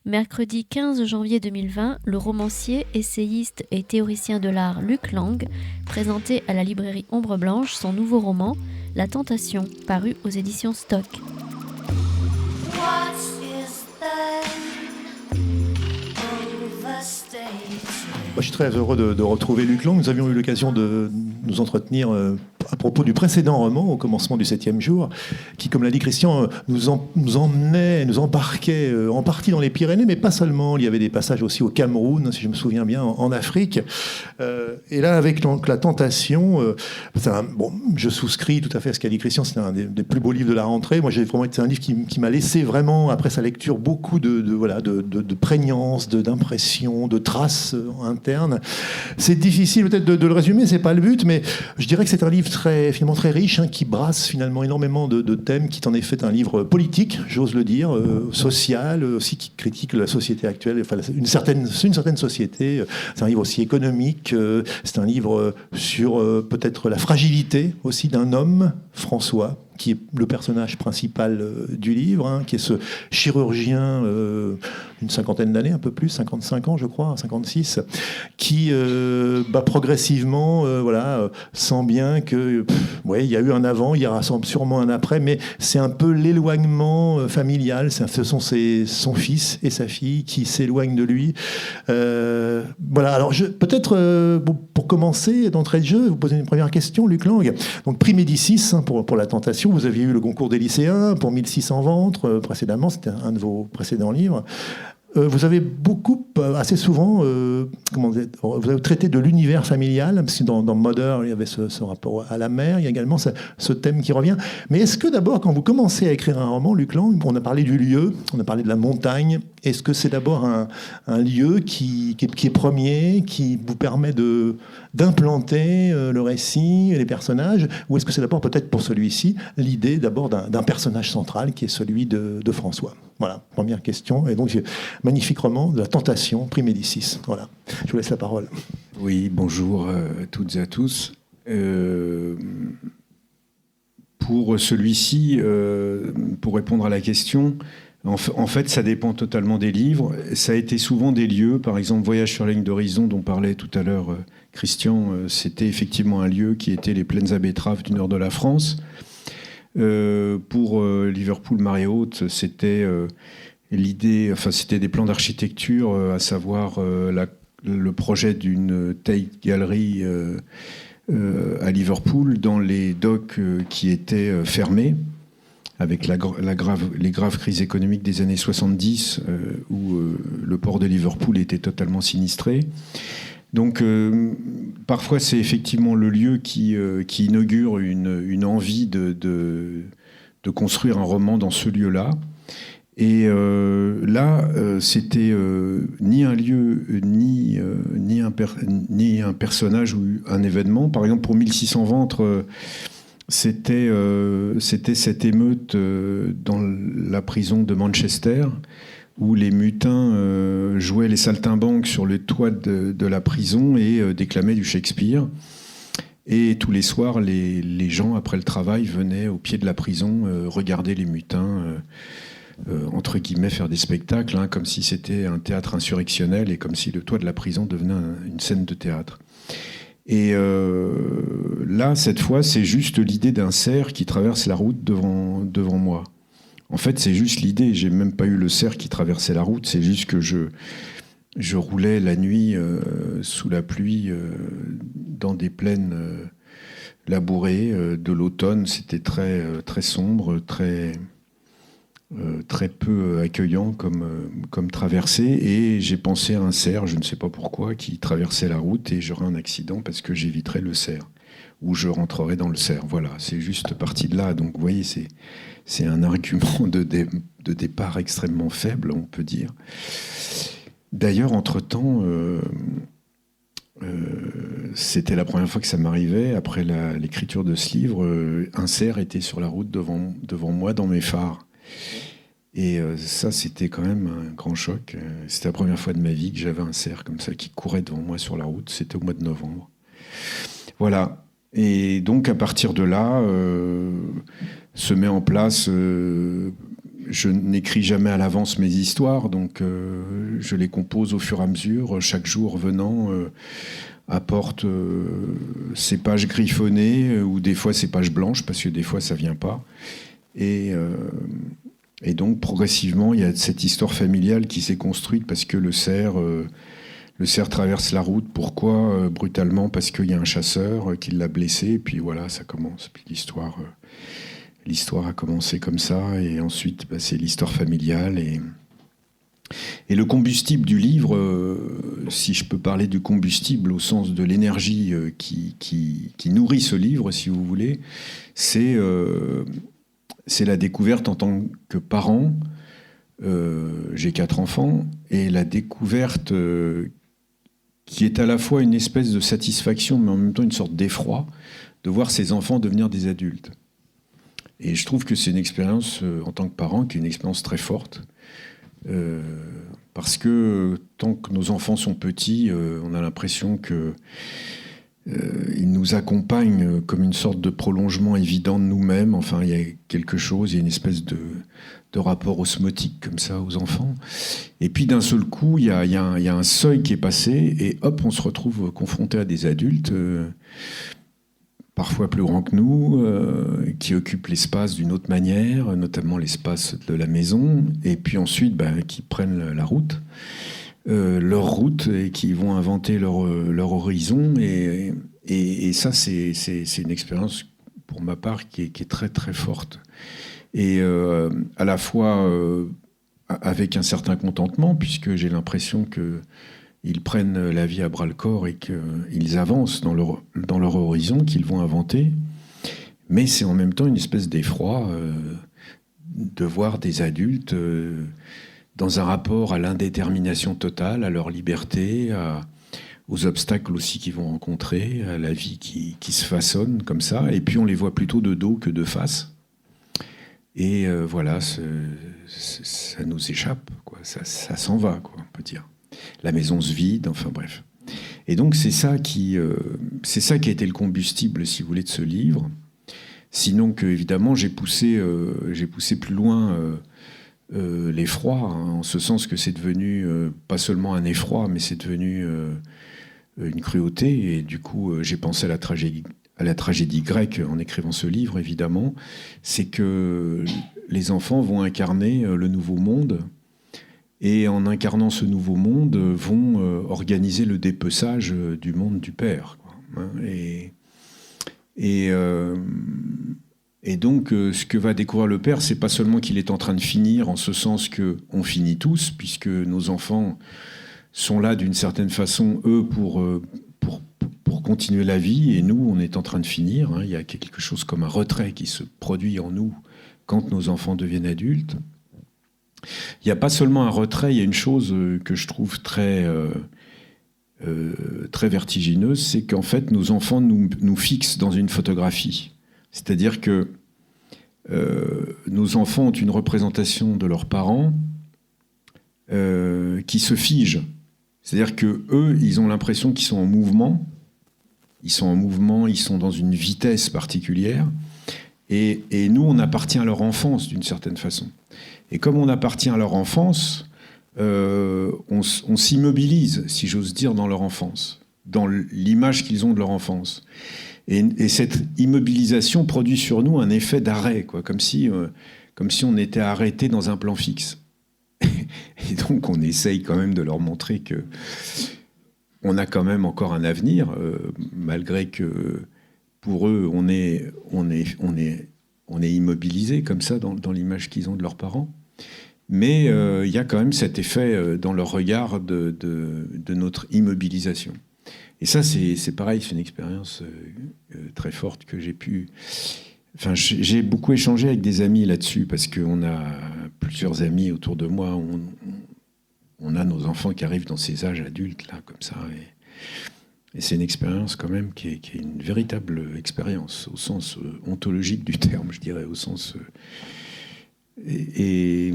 Mercredi 15 janvier 2020, le romancier, essayiste et théoricien de l'art Luc Lang présentait à la librairie Ombre Blanche son nouveau roman, La Tentation, paru aux éditions Stock. Moi, je suis très heureux de retrouver Luc Lang. Nous avions eu l'occasion de nous entretenir à propos du précédent roman, au commencement du 7e jour, qui, comme l'a dit Christian, nous emmenait, nous embarquait en partie dans les Pyrénées, mais pas seulement. Il y avait des passages aussi au Cameroun, si je me souviens bien, en Afrique. Et là, avec donc, La Tentation, je souscris tout à fait à ce qu'a dit Christian. C'est un des plus beaux livres de la rentrée. Moi, c'est un livre qui m'a laissé vraiment, après sa lecture, beaucoup de prégnance, d'impression, de traces internes. C'est difficile peut-être de le résumer, c'est pas le but, mais je dirais que c'est un livre finalement très riche, qui brasse finalement énormément de thèmes, qui en est fait un livre politique, j'ose le dire, social, aussi qui critique la société actuelle, enfin une certaine société. C'est un livre aussi économique, c'est un livre sur peut-être la fragilité aussi d'un homme, François, qui est le personnage principal du livre, qui est ce chirurgien d'une cinquantaine d'années, un peu plus, 55 ans je crois, 56, qui progressivement sent bien que il y a eu un avant, il y aura sûrement un après, mais c'est un peu l'éloignement familial. Ce sont son fils et sa fille qui s'éloignent de lui. Alors peut-être pour commencer d'entrée de jeu, vous poser une première question, Luc Lang. Donc prix Médicis pour La Tentation. Vous aviez eu le concours des lycéens pour 1600 ventes précédemment, c'était un de vos précédents livres. Vous avez assez souvent, vous avez traité de l'univers familial, parce que dans Mother, il y avait ce rapport à la mère, il y a également ce thème qui revient. Mais est-ce que d'abord, quand vous commencez à écrire un roman, Luc Lang, on a parlé du lieu, on a parlé de la montagne, est-ce que c'est d'abord un lieu qui est premier, qui vous permet d'implanter le récit, les personnages, ou est-ce que c'est d'abord peut-être pour celui-ci l'idée d'abord d'un personnage central qui est celui de François? Voilà, première question. Et donc, magnifique roman de La Tentation, prix Médicis. Voilà, je vous laisse la parole. Oui, bonjour à toutes et à tous. Pour celui-ci, pour répondre à la question, en fait, ça dépend totalement des livres. Ça a été souvent des lieux, par exemple, Voyage sur la ligne d'horizon, dont parlait tout à l'heure Christian, c'était effectivement un lieu qui était les plaines à betteraves du nord de la France. Pour Liverpool Marée Haute, c'était c'était des plans d'architecture, à savoir le projet d'une Tate Gallery à Liverpool dans les docks qui étaient fermés, avec les graves crises économiques des années 70 où le port de Liverpool était totalement sinistré. Donc parfois c'est effectivement le lieu qui inaugure une envie de construire un roman dans ce lieu-là. Et là, c'était ni un lieu, ni un personnage ou un événement. Par exemple, pour 1600 ventres, c'était cette émeute dans la prison de Manchester, où les mutins jouaient les saltimbanques sur le toit de la prison et déclamaient du Shakespeare. Et tous les soirs, les gens, après le travail, venaient au pied de la prison regarder les mutins, entre guillemets, faire des spectacles, comme si c'était un théâtre insurrectionnel et comme si le toit de la prison devenait une scène de théâtre. Et là, cette fois, c'est juste l'idée d'un cerf qui traverse la route devant moi. En fait, c'est juste l'idée. J'ai même pas eu le cerf qui traversait la route. C'est juste que je roulais la nuit sous la pluie dans des plaines labourées de l'automne. C'était très sombre, très peu accueillant comme traversée. Et j'ai pensé à un cerf, je ne sais pas pourquoi, qui traversait la route et j'aurais un accident parce que j'éviterais le cerf. Ou je rentrerai dans le cerf. Voilà, c'est juste parti de là. Donc, vous voyez, c'est un argument de départ extrêmement faible, on peut dire. D'ailleurs, entre-temps, c'était la première fois que ça m'arrivait. Après l'écriture de ce livre, un cerf était sur la route devant moi, dans mes phares. Et ça, c'était quand même un grand choc. C'était la première fois de ma vie que j'avais un cerf comme ça qui courait devant moi sur la route. C'était au mois de novembre. Voilà. Et donc, à partir de là, se met en place je n'écris jamais à l'avance mes histoires, donc je les compose au fur et à mesure. Chaque jour venant apporte ses pages griffonnées ou des fois ses pages blanches, parce que des fois ça vient pas. Et donc progressivement, il y a cette histoire familiale qui s'est construite parce que le cerf traverse la route. Pourquoi brutalement? Parce qu'il y a un chasseur qui l'a blessé. Et puis voilà, ça commence. Puis l'histoire a commencé comme ça. Et ensuite, c'est l'histoire familiale. Et le combustible du livre, si je peux parler du combustible au sens de l'énergie qui nourrit ce livre, si vous voulez, c'est la découverte en tant que parent. J'ai 4 enfants. Et la découverte qui est à la fois une espèce de satisfaction, mais en même temps une sorte d'effroi, de voir ces enfants devenir des adultes. Et je trouve que c'est une expérience, en tant que parent, qui est une expérience très forte. Parce que tant que nos enfants sont petits, on a l'impression qu'ils nous accompagnent comme une sorte de prolongement évident de nous-mêmes. Enfin, il y a quelque chose, il y a une espèce de rapport osmotique comme ça aux enfants. Et puis d'un seul coup, il y a un seuil qui est passé et hop, on se retrouve confronté à des adultes, parfois plus grands que nous, qui occupent l'espace d'une autre manière, notamment l'espace de la maison, et puis ensuite qui prennent la route, leur route, et qui vont inventer leur horizon. Et ça, c'est une expérience, pour ma part, qui est très très forte. Et à la fois avec un certain contentement, puisque j'ai l'impression qu'ils prennent la vie à bras-le-corps et qu'ils avancent dans leur horizon qu'ils vont inventer. Mais c'est en même temps une espèce d'effroi de voir des adultes dans un rapport à l'indétermination totale, à leur liberté, aux obstacles aussi qu'ils vont rencontrer, à la vie qui se façonne comme ça. Et puis on les voit plutôt de dos que de face. Et voilà, ça nous échappe, quoi. Ça s'en va, quoi, on peut dire. La maison se vide, enfin bref. Et donc c'est ça qui a été le combustible, si vous voulez, de ce livre. Sinon que, évidemment, j'ai poussé plus loin l'effroi, hein, en ce sens que c'est devenu pas seulement un effroi, mais c'est devenu une cruauté. Et du coup, j'ai pensé à la tragédie grecque en écrivant ce livre, évidemment. C'est que les enfants vont incarner le nouveau monde, et en incarnant ce nouveau monde, vont organiser le dépeçage du monde du père, quoi, hein. Et donc, ce que va découvrir le père, c'est pas seulement qu'il est en train de finir, en ce sens qu'on finit tous, puisque nos enfants sont là d'une certaine façon, eux, pour continuer la vie, et nous, on est en train de finir, hein. Il y a quelque chose comme un retrait qui se produit en nous quand nos enfants deviennent adultes. Il n'y a pas seulement un retrait, il y a une chose que je trouve très vertigineuse, c'est qu'en fait, nos enfants nous fixent dans une photographie. C'est-à-dire que nos enfants ont une représentation de leurs parents qui se fige. C'est-à-dire qu'eux, ils ont l'impression qu'ils sont en mouvement. Ils sont dans une vitesse particulière. Et nous, on appartient à leur enfance, d'une certaine façon. Et comme on appartient à leur enfance, on s'immobilise, si j'ose dire, dans leur enfance, dans l'image qu'ils ont de leur enfance. Et cette immobilisation produit sur nous un effet d'arrêt, quoi, comme si on était arrêté dans un plan fixe. Et donc, on essaye quand même de leur montrer que on a quand même encore un avenir, malgré que pour eux, on est immobilisé comme ça dans l'image qu'ils ont de leurs parents. Mais il y a quand même cet effet dans leur regard de notre immobilisation. Et ça, c'est pareil, c'est une expérience très forte que j'ai pu... Enfin, j'ai beaucoup échangé avec des amis là-dessus, parce qu'on a plusieurs amis autour de moi. On a nos enfants qui arrivent dans ces âges adultes, là, comme ça. Et c'est une expérience quand même qui est une véritable expérience, au sens ontologique du terme, je dirais, au sens... Et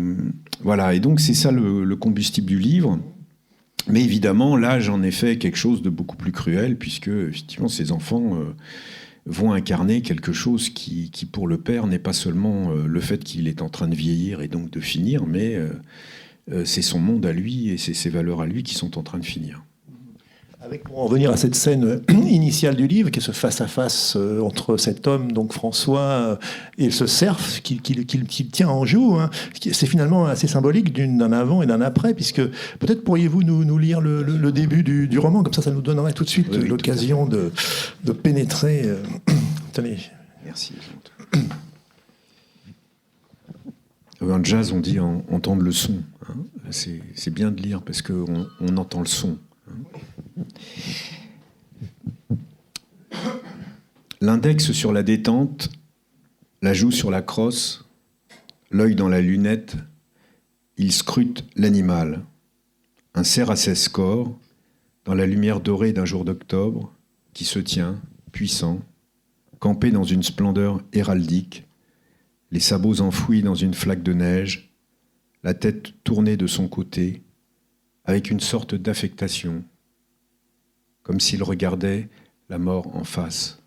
voilà, et donc c'est ça le combustible du livre. Mais évidemment, là, j'en ai fait quelque chose de beaucoup plus cruel, puisque, effectivement, ces enfants vont incarner quelque chose qui pour le père, n'est pas seulement le fait qu'il est en train de vieillir et donc de finir, mais c'est son monde à lui et c'est ses valeurs à lui qui sont en train de finir. Pour en revenir à cette scène initiale du livre, qui est ce face-à-face entre cet homme, donc François, et ce cerf qu'il tient en joue, hein, c'est finalement assez symbolique d'un avant et d'un après, puisque peut-être pourriez-vous nous lire le début du roman, comme ça nous donnerait tout de suite l'occasion de pénétrer. Tenez. Merci. En jazz, on dit entendre le son. Hein. C'est bien de lire parce qu'on entend le son. L'index sur la détente, la joue sur la crosse, l'œil dans la lunette, il scrute l'animal. Un cerf à 16 corps, dans la lumière dorée d'un jour d'octobre, qui se tient, puissant, campé dans une splendeur héraldique, les sabots enfouis dans une flaque de neige, la tête tournée de son côté, avec une sorte d'affectation, comme s'il regardait la mort en face.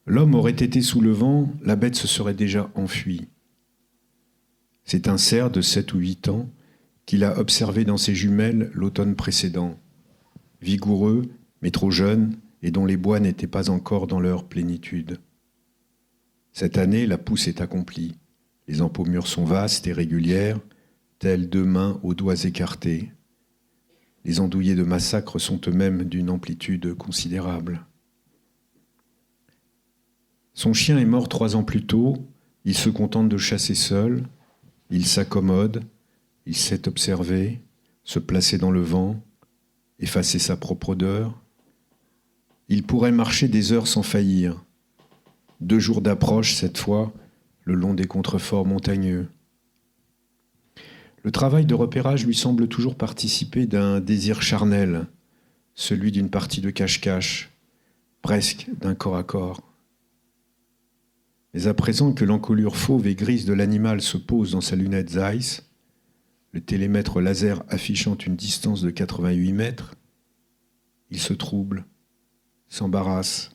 L'homme aurait été sous le vent, la bête se serait déjà enfuie. C'est un cerf de 7 ou 8 ans qu'il a observé dans ses jumelles l'automne précédent, vigoureux mais trop jeune et dont les bois n'étaient pas encore dans leur plénitude. Cette année, la pousse est accomplie. Les empaumures sont vastes et régulières, telles 2 mains aux doigts écartés. Les andouillés de massacre sont eux-mêmes d'une amplitude considérable. Son chien est mort 3 ans plus tôt, il se contente de chasser seul, il s'accommode, il sait observer, se placer dans le vent, effacer sa propre odeur. Il pourrait marcher des heures sans faillir. 2 jours d'approche cette fois, le long des contreforts montagneux. Le travail de repérage lui semble toujours participer d'un désir charnel, celui d'une partie de cache-cache, presque d'un corps à corps. Mais à présent que l'encolure fauve et grise de l'animal se pose dans sa lunette Zeiss, le télémètre laser affichant une distance de 88 mètres, il se trouble, s'embarrasse.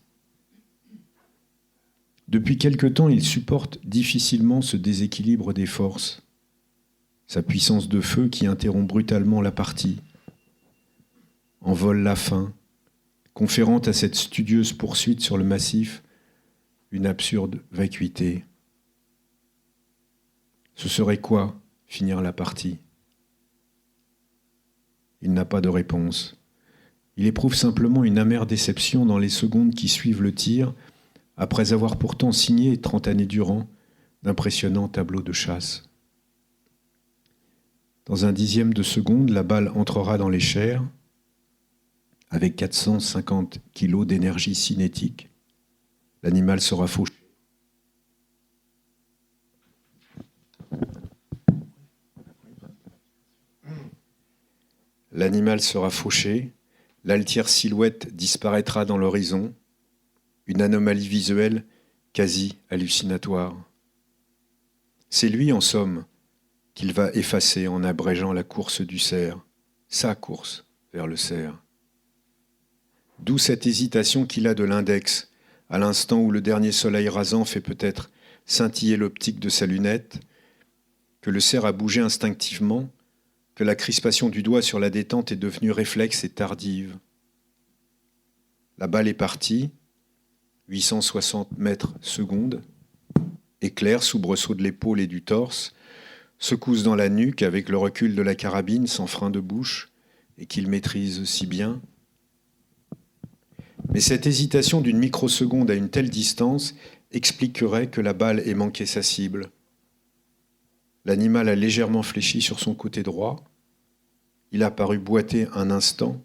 Depuis quelque temps, il supporte difficilement ce déséquilibre des forces, sa puissance de feu qui interrompt brutalement la partie, envole la faim, conférant à cette studieuse poursuite sur le massif une absurde vacuité. Ce serait quoi, finir la partie ? Il n'a pas de réponse. Il éprouve simplement une amère déception dans les secondes qui suivent le tir, après avoir pourtant signé 30 années durant d'impressionnants tableaux de chasse. Dans un 10e de seconde, la balle entrera dans les chairs, avec 450 kilos d'énergie cinétique. L'animal sera fauché. L'animal sera fauché, l'altière silhouette disparaîtra dans l'horizon, une anomalie visuelle quasi hallucinatoire. C'est lui, en somme, qu'il va effacer en abrégeant la course du cerf, sa course vers le cerf. D'où cette hésitation qu'il a de l'index, à l'instant où le dernier soleil rasant fait peut-être scintiller l'optique de sa lunette, que le cerf a bougé instinctivement, que la crispation du doigt sur la détente est devenue réflexe et tardive. La balle est partie, 860 mètres secondes, éclaire, soubresaut de l'épaule et du torse, secousse dans la nuque avec le recul de la carabine sans frein de bouche et qu'il maîtrise si bien. Mais cette hésitation d'une microseconde à une telle distance expliquerait que la balle ait manqué sa cible. L'animal a légèrement fléchi sur son côté droit. Il a paru boiter un instant,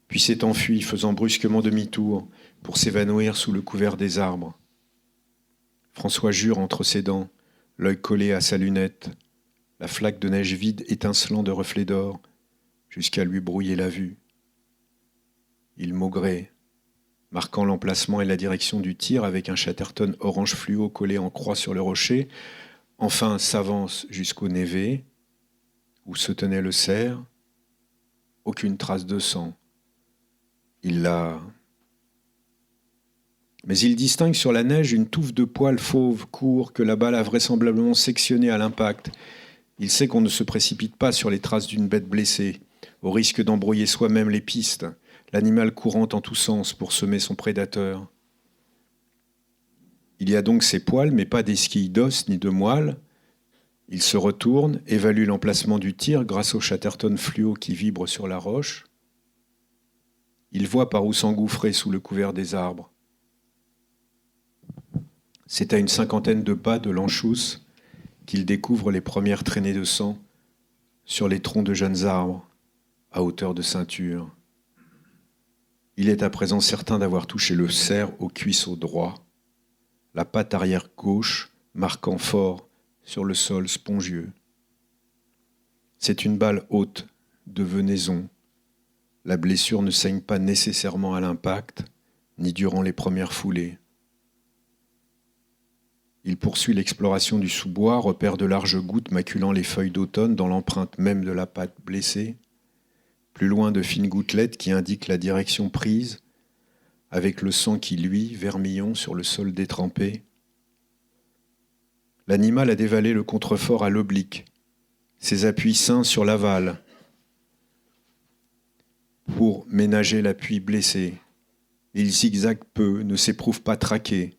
puis s'est enfui, faisant brusquement demi-tour pour s'évanouir sous le couvert des arbres. François jure entre ses dents, l'œil collé à sa lunette, la flaque de neige vide étincelant de reflets d'or, jusqu'à lui brouiller la vue. Il maugrait, marquant l'emplacement et la direction du tir avec un Chatterton orange fluo collé en croix sur le rocher, enfin s'avance jusqu'au névé, où se tenait le cerf. Aucune trace de sang. Il l'a Mais il distingue sur la neige une touffe de poils fauves, courts, que la balle a vraisemblablement sectionnés à l'impact. Il sait qu'on ne se précipite pas sur les traces d'une bête blessée, au risque d'embrouiller soi-même les pistes, l'animal courant en tous sens pour semer son prédateur. Il y a donc ces poils, mais pas d'esquilles d'os ni de moelle. Il se retourne, évalue l'emplacement du tir grâce au chatterton fluo qui vibre sur la roche. Il voit par où s'engouffrer sous le couvert des arbres. C'est à une 50aine de pas de l'Anchousse qu'il découvre les premières traînées de sang sur les troncs de jeunes arbres, à hauteur de ceinture. Il est à présent certain d'avoir touché le cerf au cuisseau droit, la patte arrière gauche marquant fort sur le sol spongieux. C'est une balle haute, de venaison. La blessure ne saigne pas nécessairement à l'impact, ni durant les premières foulées. Il poursuit l'exploration du sous-bois, repère de larges gouttes maculant les feuilles d'automne dans l'empreinte même de la patte blessée. Plus loin, de fines gouttelettes qui indiquent la direction prise, avec le sang qui luit, vermillon sur le sol détrempé. L'animal a dévalé le contrefort à l'oblique, ses appuis sains sur l'aval, pour ménager l'appui blessé. Il zigzague peu, ne s'éprouve pas traqué.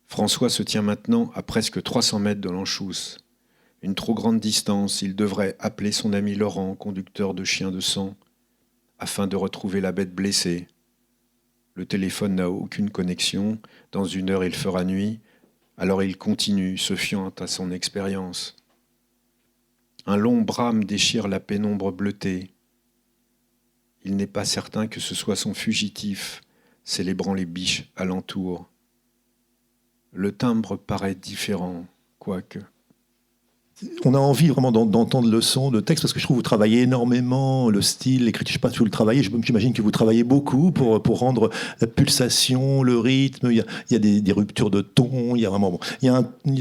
François se tient maintenant à presque 300 mètres de l'Anchousse. Une trop grande distance, il devrait appeler son ami Laurent, conducteur de chien de sang, afin de retrouver la bête blessée. Le téléphone n'a aucune connexion, dans 1 heure il fera nuit, alors il continue, se fiant à son expérience. Un long brame déchire la pénombre bleutée. Il n'est pas certain que ce soit son fugitif, célébrant les biches alentour. Le timbre paraît différent, quoique. On a envie vraiment d'entendre le son, le texte, parce que je trouve que vous travaillez énormément le style, l'écriture. Je ne sais pas si vous le travaillez, j'imagine que vous travaillez beaucoup pour rendre la pulsation, le rythme. Il y a des ruptures de ton, il y a vraiment...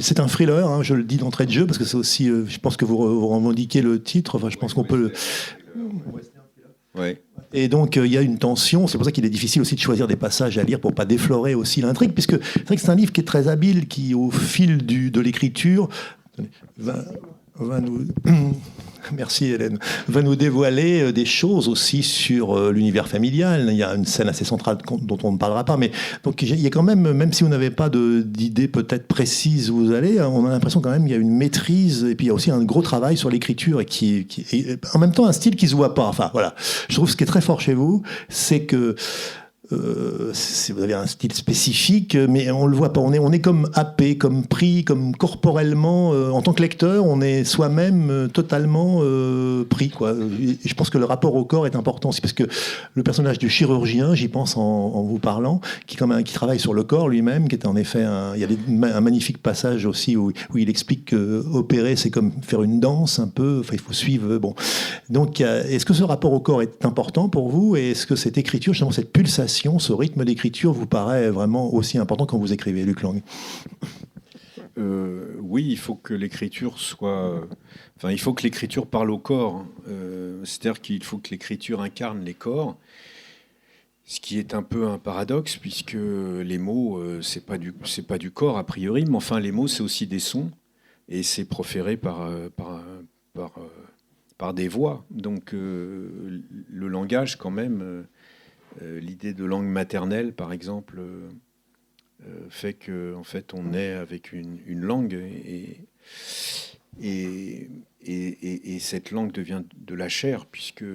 c'est un thriller, hein, je le dis d'entrée de jeu, parce que c'est aussi, je pense que vous revendiquez le titre, enfin je pense qu'on peut le... Ouais. Et donc il y a une tension, c'est pour ça qu'il est difficile aussi de choisir des passages à lire pour pas déflorer aussi l'intrigue, puisque c'est vrai que c'est un livre qui est très habile, qui au fil de l'écriture va nous... Merci Hélène. Va nous dévoiler des choses aussi sur l'univers familial. Il y a une scène assez centrale dont on ne parlera pas, mais donc il y a quand même si vous n'avez pas d'idée peut-être précise où vous allez, on a l'impression quand même qu'il y a une maîtrise, et puis il y a aussi un gros travail sur l'écriture, et qui et en même temps un style qui se voit pas. Enfin voilà, je trouve ce qui est très fort chez vous, c'est que vous avez un style spécifique, mais on le voit pas. On est comme happé, comme pris, comme corporellement. En tant que lecteur, on est soi-même totalement pris, quoi. Et je pense que le rapport au corps est important aussi, parce que le personnage du chirurgien, j'y pense en vous parlant, qui travaille sur le corps lui-même, qui est en effet il y a un magnifique passage aussi où il explique que opérer, c'est comme faire une danse un peu. Enfin, il faut suivre. Bon, donc est-ce que ce rapport au corps est important pour vous, et est-ce que cette écriture, justement cette pulsation, ce rythme d'écriture vous paraît vraiment aussi important quand vous écrivez, Luc Lang? Oui, il faut que l'écriture soit... Enfin, il faut que l'écriture parle au corps. C'est-à-dire qu'il faut que l'écriture incarne les corps, ce qui est un peu un paradoxe, puisque les mots, c'est pas du corps a priori, mais enfin, les mots, c'est aussi des sons, et c'est proféré par des voix. Donc, le langage, quand même... l'idée de langue maternelle, par exemple, fait que en fait, on est avec une langue, et cette langue devient de la chair, puisque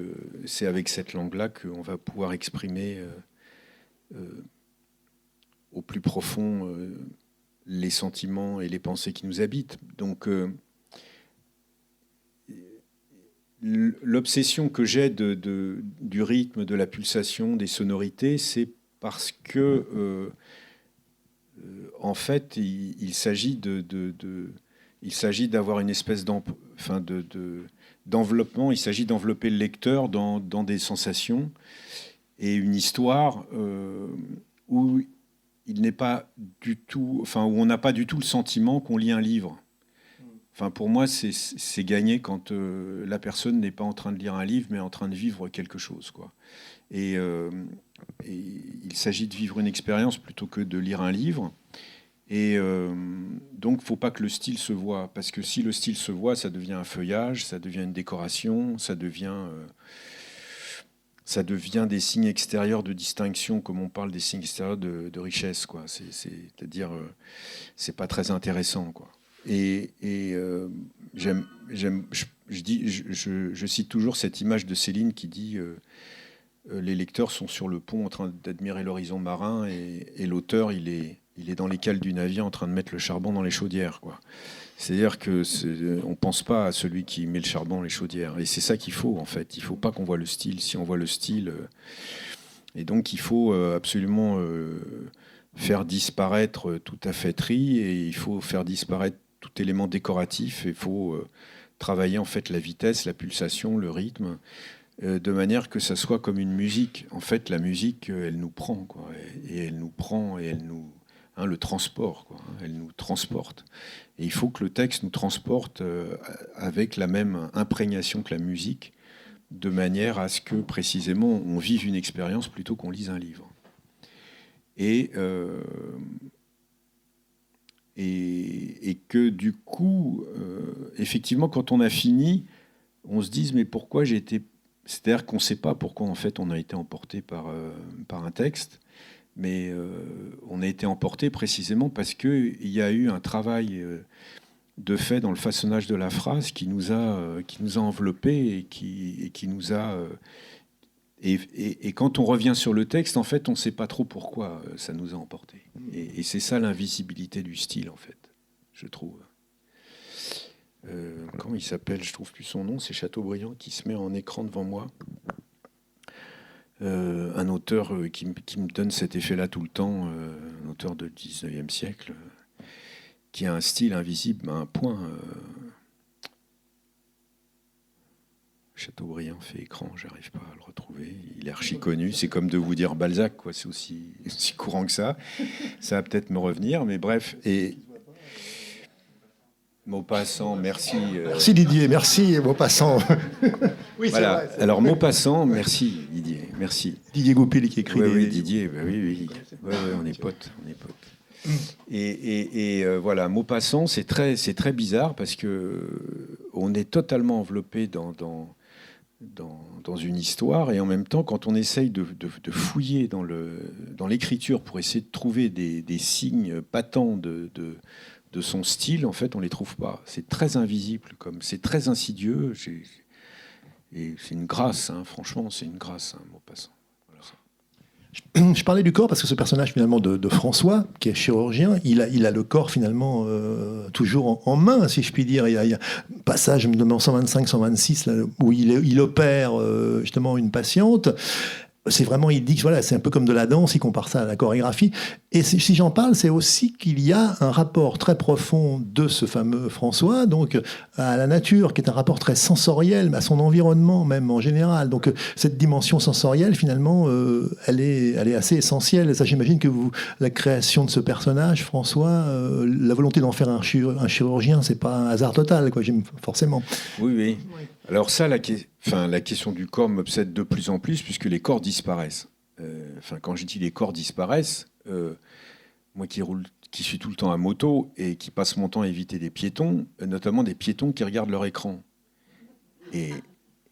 c'est avec cette langue-là qu'on va pouvoir exprimer au plus profond les sentiments et les pensées qui nous habitent. Donc, l'obsession que j'ai du rythme, de la pulsation, des sonorités, c'est parce que, en fait, il s'agit d'avoir une espèce d'enveloppement. Il s'agit d'envelopper le lecteur dans des sensations et une histoire où il n'est pas du tout, où on n'a pas du tout le sentiment qu'on lit un livre. Enfin, pour moi, c'est gagné quand la personne n'est pas en train de lire un livre, mais en train de vivre quelque chose, quoi. Et il s'agit de vivre une expérience plutôt que de lire un livre. Et donc, il ne faut pas que le style se voie, parce que si le style se voit, ça devient un feuillage, ça devient une décoration, ça devient des signes extérieurs de distinction, comme on parle des signes extérieurs de richesse, quoi. C'est-à-dire, c'est pas très intéressant, quoi. Et je cite toujours cette image de Céline qui dit les lecteurs sont sur le pont en train d'admirer l'horizon marin et l'auteur il est dans les cales du navire en train de mettre le charbon dans les chaudières, quoi. C'est-à-dire que on pense pas à celui qui met le charbon dans les chaudières, et c'est ça qu'il faut en fait. Il faut pas qu'on voit le style. Si on voit le style, et donc il faut absolument faire disparaître toute affaîtrie, et il faut faire disparaître tout élément décoratif. Il faut travailler en fait la vitesse, la pulsation, le rythme, de manière que ça soit comme une musique. En fait, la musique, elle nous prend, quoi, et elle nous prend, et elle nous, le transport, quoi, elle nous transporte. Et il faut que le texte nous transporte avec la même imprégnation que la musique, de manière à ce que précisément on vive une expérience plutôt qu'on lise un livre. Et que du coup, effectivement, quand on a fini, on se dise mais pourquoi j'ai été... C'est-à-dire qu'on ne sait pas pourquoi en fait on a été emporté par un texte, mais on a été emporté précisément parce qu'il y a eu un travail de fait dans le façonnage de la phrase qui nous a enveloppés et qui nous a... Et quand on revient sur le texte, en fait, on ne sait pas trop pourquoi ça nous a emportés. Et c'est ça l'invisibilité du style, en fait, je trouve. Comment il s'appelle? Je ne trouve plus son nom. C'est Chateaubriand qui se met en écran devant moi. Un auteur qui me donne cet effet-là tout le temps, un auteur du 19e siècle, qui a un style invisible à un point... Chateaubriand fait écran, j'arrive pas à le retrouver. Il est archi connu. C'est comme de vous dire Balzac, quoi. C'est aussi courant que ça. Ça va peut-être me revenir, mais bref. Et Maupassant, merci. Merci Didier, merci Maupassant. Oui, voilà. Vrai, alors Maupassant, merci Didier, merci. Didier Goupil qui écrit. Oui, Didier, oui. Ouais, on est potes, Et voilà, Maupassant, c'est très bizarre parce que on est totalement enveloppé dans une histoire, et en même temps, quand on essaye de fouiller dans l'écriture pour essayer de trouver des signes patents de son style, en fait, on les trouve pas. C'est très invisible, comme c'est très insidieux. Et c'est une grâce, hein, franchement, c'est une grâce, hein, Maupassant. Je parlais du corps parce que ce personnage finalement de François, qui est chirurgien, il a le corps finalement toujours en main, si je puis dire. Il y a un passage de 125-126 là, où il opère justement une patiente. C'est vraiment, il dit que voilà, c'est un peu comme de la danse, il compare ça à la chorégraphie. Et si j'en parle, c'est aussi qu'il y a un rapport très profond de ce fameux François, donc à la nature, qui est un rapport très sensoriel, mais à son environnement même en général. Donc cette dimension sensorielle, finalement, elle est assez essentielle. Et ça, j'imagine que la création de ce personnage, François, la volonté d'en faire un chirurgien, c'est pas un hasard total, quoi, forcément. Oui. Alors ça, la question du corps m'obsède de plus en plus, puisque les corps disparaissent. Quand je dis les corps disparaissent, moi qui suis tout le temps à moto et qui passe mon temps à éviter des piétons, notamment des piétons qui regardent leur écran. Et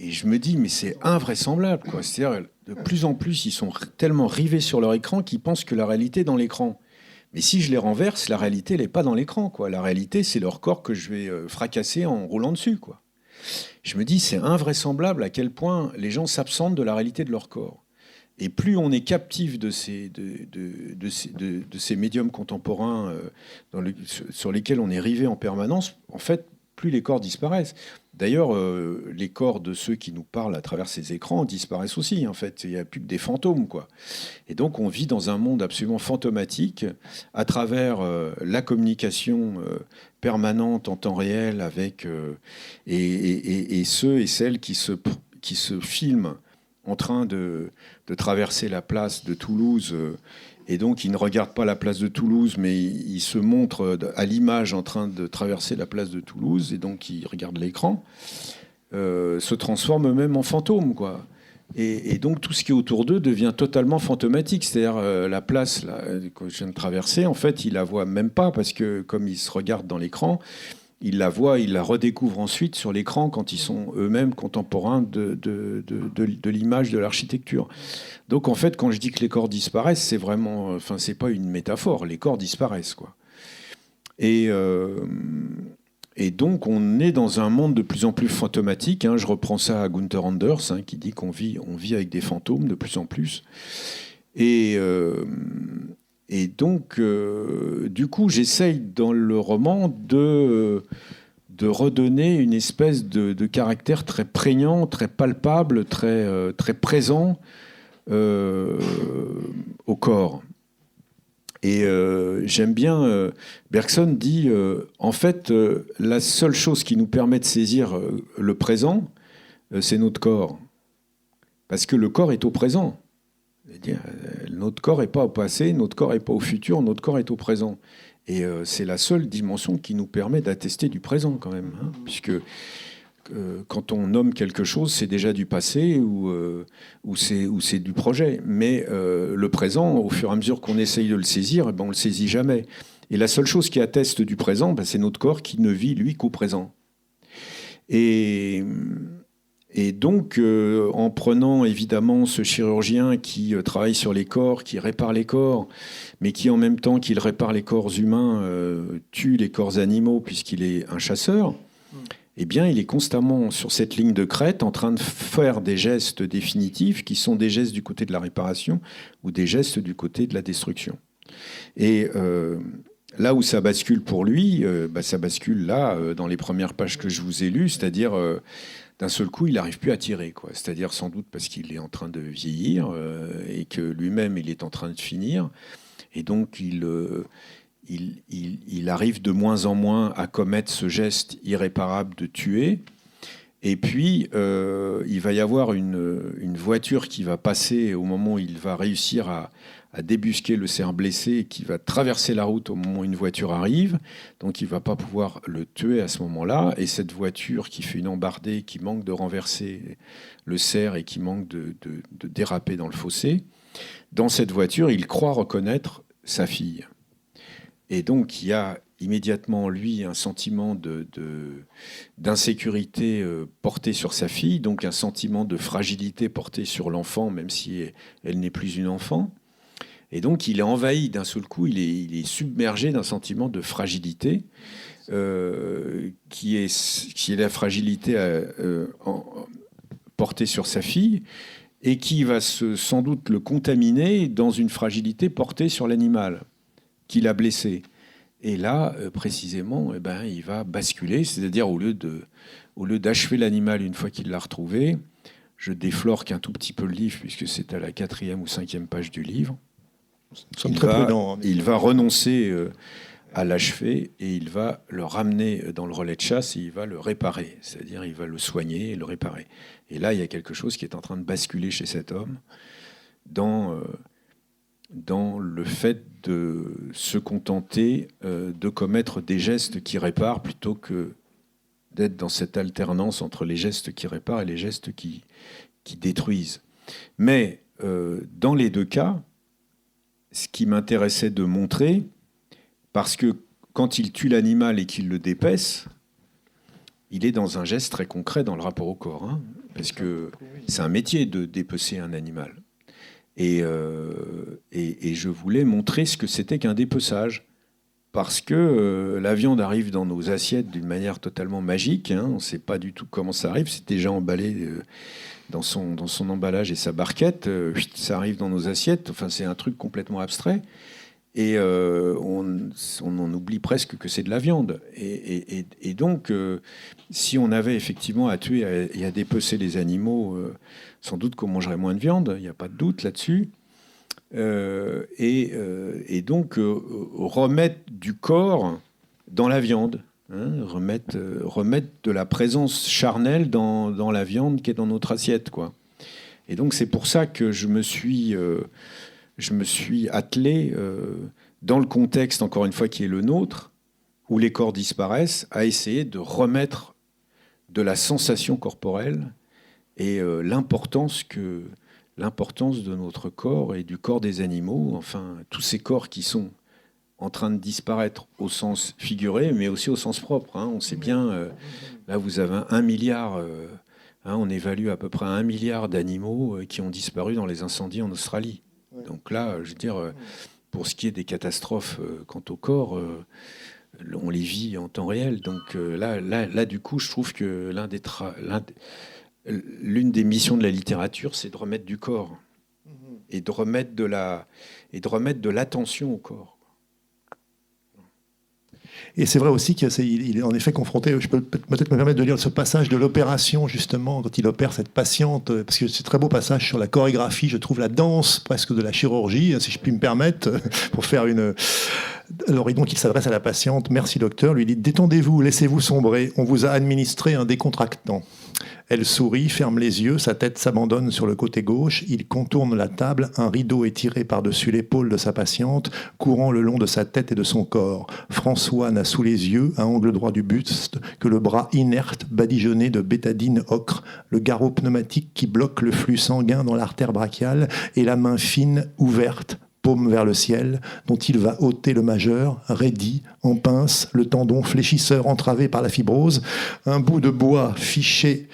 je me dis, mais c'est invraisemblable, quoi. C'est-à-dire, de plus en plus, ils sont tellement rivés sur leur écran qu'ils pensent que la réalité est dans l'écran. Mais si je les renverse, la réalité, elle n'est pas dans l'écran, quoi. La réalité, c'est leur corps que je vais fracasser en roulant dessus, quoi. Je me dis, c'est invraisemblable à quel point les gens s'absentent de la réalité de leur corps. Et plus on est captif de ces médiums contemporains sur lesquels on est rivé en permanence, en fait, plus les corps disparaissent. D'ailleurs, les corps de ceux qui nous parlent à travers ces écrans disparaissent aussi, en fait. Il n'y a plus que des fantômes, quoi. Et donc, on vit dans un monde absolument fantomatique à travers la communication permanente en temps réel avec et ceux et celles qui se filment en train de traverser la place de Toulouse Et donc, il ne regarde pas la place de Toulouse, mais il se montre à l'image en train de traverser la place de Toulouse, et donc il regarde l'écran, se transforme même en fantôme, quoi. Et donc, tout ce qui est autour d'eux devient totalement fantomatique. C'est-à-dire, la place là, que je viens de traverser, en fait, il la voit même pas, parce que comme il se regarde dans l'écran, il la voit, il la redécouvre ensuite sur l'écran quand ils sont eux-mêmes contemporains de l'image, de l'architecture. Donc en fait, quand je dis que les corps disparaissent, c'est vraiment, enfin c'est pas une métaphore, les corps disparaissent, quoi. Et donc on est dans un monde de plus en plus fantomatique. Hein. Je reprends ça à Gunther Anders, hein, qui dit qu'on vit avec des fantômes de plus en plus. Et donc, du coup, j'essaye dans le roman de redonner une espèce de caractère très prégnant, très palpable, très présent au corps. Et j'aime bien, Bergson dit, en fait, la seule chose qui nous permet de saisir le présent, c'est notre corps. Parce que le corps est au présent. C'est-à-dire, notre corps n'est pas au passé, notre corps n'est pas au futur, notre corps est au présent. Et c'est la seule dimension qui nous permet d'attester du présent, quand même. Hein, puisque quand on nomme quelque chose, c'est déjà du passé ou c'est du projet. Mais le présent, au fur et à mesure qu'on essaye de le saisir, on ne le saisit jamais. Et la seule chose qui atteste du présent, c'est notre corps qui ne vit, lui, qu'au présent. Et donc, en prenant évidemment ce chirurgien qui travaille sur les corps, qui répare les corps, mais qui en même temps qu'il répare les corps humains, tue les corps animaux puisqu'il est un chasseur, eh bien, il est constamment sur cette ligne de crête en train de faire des gestes définitifs qui sont des gestes du côté de la réparation ou des gestes du côté de la destruction. Et là où ça bascule pour lui, ça bascule là, dans les premières pages que je vous ai lues, c'est-à-dire... d'un seul coup, il n'arrive plus à tirer, quoi. C'est-à-dire sans doute parce qu'il est en train de vieillir et que lui-même, il est en train de finir. Et donc, il arrive de moins en moins à commettre ce geste irréparable de tuer. Et puis, il va y avoir une voiture qui va passer au moment où il va réussir à débusquer le cerf blessé, qui va traverser la route au moment où une voiture arrive. Donc, il ne va pas pouvoir le tuer à ce moment-là. Et cette voiture qui fait une embardée, qui manque de renverser le cerf et qui manque de déraper dans le fossé, dans cette voiture, il croit reconnaître sa fille. Et donc, il y a immédiatement en lui un sentiment d'insécurité porté sur sa fille, donc un sentiment de fragilité porté sur l'enfant, même si elle n'est plus une enfant. Et donc, il est envahi d'un seul coup, il est submergé d'un sentiment de fragilité, qui est la fragilité portée sur sa fille, et qui va sans doute le contaminer dans une fragilité portée sur l'animal qui l'a blessé. Et là, précisément, il va basculer, c'est-à-dire au lieu d'achever l'animal une fois qu'il l'a retrouvé, je déflore qu'un tout petit peu le livre, puisque c'est à la 4e ou 5e page du livre, il va renoncer à l'achever et il va le ramener dans le relais de chasse et il va le réparer, c'est-à-dire il va le soigner et le réparer. Et là, il y a quelque chose qui est en train de basculer chez cet homme dans le fait de se contenter de commettre des gestes qui réparent plutôt que d'être dans cette alternance entre les gestes qui réparent et les gestes qui détruisent. Mais dans les deux cas, ce qui m'intéressait de montrer, parce que quand il tue l'animal et qu'il le dépaisse, il est dans un geste très concret dans le rapport au corps, hein, parce que c'est un métier de dépecer un animal. Et je voulais montrer ce que c'était qu'un dépeçage, parce que la viande arrive dans nos assiettes d'une manière totalement magique, hein, on ne sait pas du tout comment ça arrive, c'est déjà emballé dans son emballage et sa barquette, ça arrive dans nos assiettes, enfin c'est un truc complètement abstrait, et on en oublie presque que c'est de la viande. Et donc, si on avait effectivement à tuer et à dépecer les animaux, sans doute qu'on mangerait moins de viande, il n'y a pas de doute là-dessus. Et donc, remettre du corps dans la viande, hein, remettre de la présence charnelle dans la viande qui est dans notre assiette, quoi. Et donc, c'est pour ça que je me suis je me suis attelé, dans le contexte, encore une fois, qui est le nôtre, où les corps disparaissent, à essayer de remettre de la sensation corporelle et l'importance de notre corps et du corps des animaux, enfin, tous ces corps qui sont en train de disparaître au sens figuré, mais aussi au sens propre. On sait bien, là, vous avez 1 milliard, on évalue à peu près 1 milliard d'animaux qui ont disparu dans les incendies en Australie. Donc là, je veux dire, pour ce qui est des catastrophes quant au corps, on les vit en temps réel. Donc là, du coup, je trouve que l'une des missions de la littérature, c'est de remettre du corps et de remettre de l'attention au corps. Et c'est vrai aussi qu'il est en effet confronté, je peux peut-être me permettre de lire ce passage de l'opération, justement, quand il opère cette patiente, parce que c'est un très beau passage sur la chorégraphie, je trouve la danse presque de la chirurgie, si je puis me permettre, pour faire une... Alors, et donc, il s'adresse à la patiente, « Merci docteur », lui dit « Détendez-vous, laissez-vous sombrer, on vous a administré un décontractant ». Elle sourit, ferme les yeux, sa tête s'abandonne sur le côté gauche, il contourne la table, un rideau est tiré par-dessus l'épaule de sa patiente, courant le long de sa tête et de son corps. François n'a sous les yeux, à angle droit du buste, que le bras inerte, badigeonné de bétadine ocre, le garrot pneumatique qui bloque le flux sanguin dans l'artère brachiale et la main fine, ouverte, paume vers le ciel, dont il va ôter le majeur, raidi, en pince, le tendon fléchisseur entravé par la fibrose, un bout de bois fiché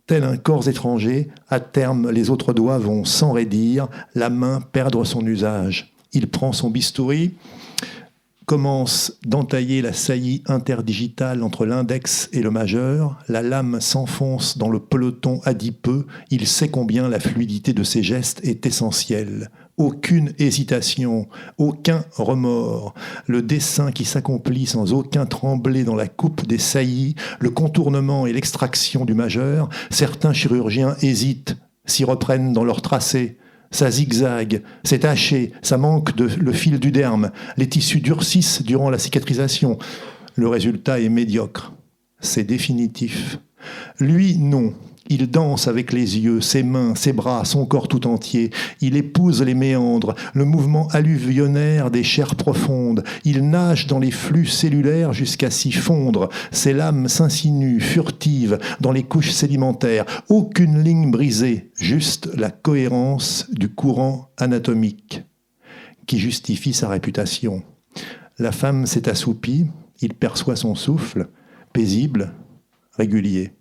tel un corps étranger, à terme les autres doigts vont s'enraidir, la main perdre son usage. Il prend son bistouri, commence d'entailler la saillie interdigitale entre l'index et le majeur, la lame s'enfonce dans le peloton adipeux, il sait combien la fluidité de ses gestes est essentielle. Aucune hésitation, aucun remords, le dessin qui s'accomplit sans aucun tremblé dans la coupe des saillies, le contournement et l'extraction du majeur, certains chirurgiens hésitent, s'y reprennent dans leur tracé. Ça zigzague, c'est haché, ça manque le fil du derme, les tissus durcissent durant la cicatrisation. Le résultat est médiocre, c'est définitif. Lui, non. Il danse avec les yeux, ses mains, ses bras, son corps tout entier. Il épouse les méandres, le mouvement alluvionnaire des chairs profondes. Il nage dans les flux cellulaires jusqu'à s'y fondre. Ses lames s'insinuent, furtives, dans les couches sédimentaires. Aucune ligne brisée, juste la cohérence du courant anatomique qui justifie sa réputation. La femme s'est assoupie, il perçoit son souffle, paisible, régulier.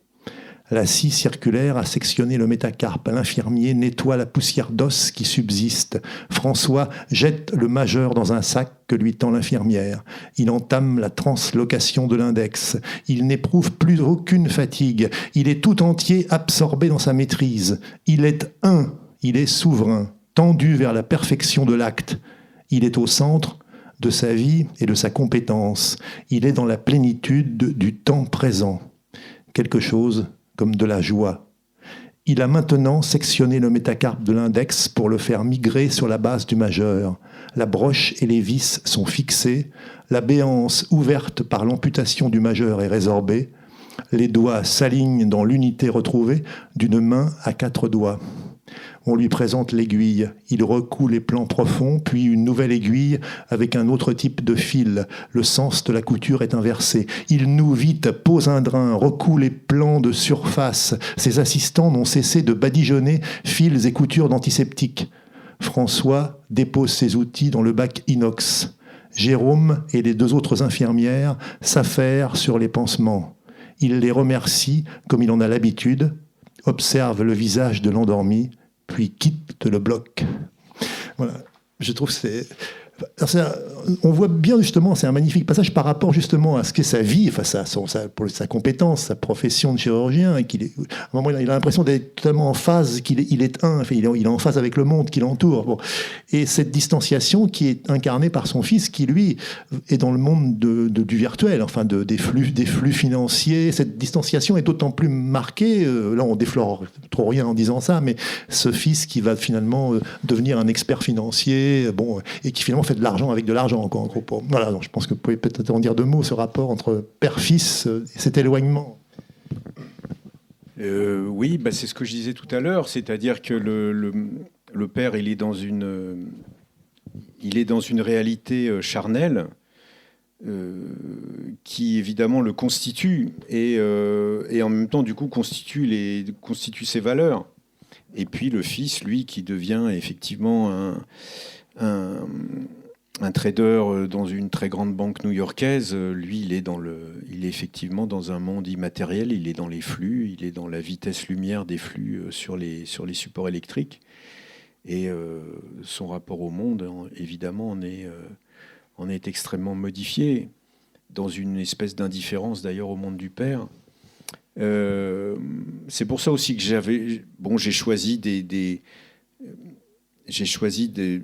La scie circulaire a sectionné le métacarpe. L'infirmier nettoie la poussière d'os qui subsiste. François jette le majeur dans un sac que lui tend l'infirmière. Il entame la translocation de l'index. Il n'éprouve plus aucune fatigue. Il est tout entier absorbé dans sa maîtrise. Il est un, il est souverain, tendu vers la perfection de l'acte. Il est au centre de sa vie et de sa compétence. Il est dans la plénitude du temps présent. Quelque chose comme de la joie. Il a maintenant sectionné le métacarpe de l'index pour le faire migrer sur la base du majeur. La broche et les vis sont fixées, la béance ouverte par l'amputation du majeur est résorbée, les doigts s'alignent dans l'unité retrouvée d'une main à 4 doigts. On lui présente l'aiguille. Il recoue les plans profonds, puis une nouvelle aiguille avec un autre type de fil. Le sens de la couture est inversé. Il noue vite, pose un drain, recoue les plans de surface. Ses assistants n'ont cessé de badigeonner fils et coutures d'antiseptiques. François dépose ses outils dans le bac inox. Jérôme et les 2 autres infirmières s'affairent sur les pansements. Il les remercie comme il en a l'habitude, observe le visage de l'endormi, puis quitte le bloc. Voilà. Je trouve que on voit bien justement, c'est un magnifique passage par rapport justement à ce qu'est sa vie, enfin sa compétence, sa profession de chirurgien, et qu'il est, à un moment, il a l'impression d'être totalement en phase, qu'il est un, enfin, il est en phase avec le monde qui l'entoure. Bon. Et cette distanciation qui est incarnée par son fils, qui lui est dans le monde du virtuel, enfin des flux financiers. Cette distanciation est d'autant plus marquée. Là, on déflore trop rien en disant ça, mais ce fils qui va finalement devenir un expert financier, bon, et qui finalement fait de l'argent avec de l'argent, encore en gros. Voilà, donc je pense que vous pouvez peut-être en dire 2 mots, ce rapport entre père-fils et cet éloignement. Oui, c'est ce que je disais tout à l'heure, c'est-à-dire que le père, il est dans une réalité charnelle qui évidemment le constitue et en même temps du coup constitue ses valeurs. Et puis le fils, lui, qui devient effectivement un trader dans une très grande banque new-yorkaise, lui, il est effectivement dans un monde immatériel, il est dans les flux, il est dans la vitesse lumière des flux sur les supports électriques. Et son rapport au monde, évidemment, en est extrêmement modifié, dans une espèce d'indifférence d'ailleurs au monde du père. C'est pour ça aussi que j'ai choisi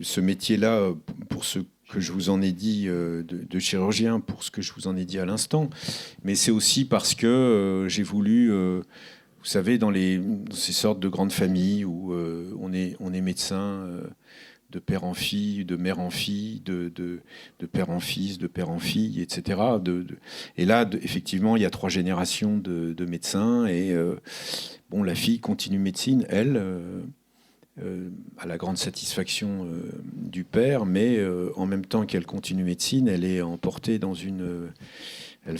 ce métier-là pour ce que je vous en ai dit de chirurgien, pour ce que je vous en ai dit à l'instant. Mais c'est aussi parce que j'ai voulu, vous savez, dans ces sortes de grandes familles où on est médecin de père en fille, de mère en fille, de père en fils, de père en fille, etc. Et là, effectivement, il y a 3 générations de médecins. Et la fille continue médecine, elle, à la grande satisfaction du père, mais en même temps qu'elle continue médecine, elle va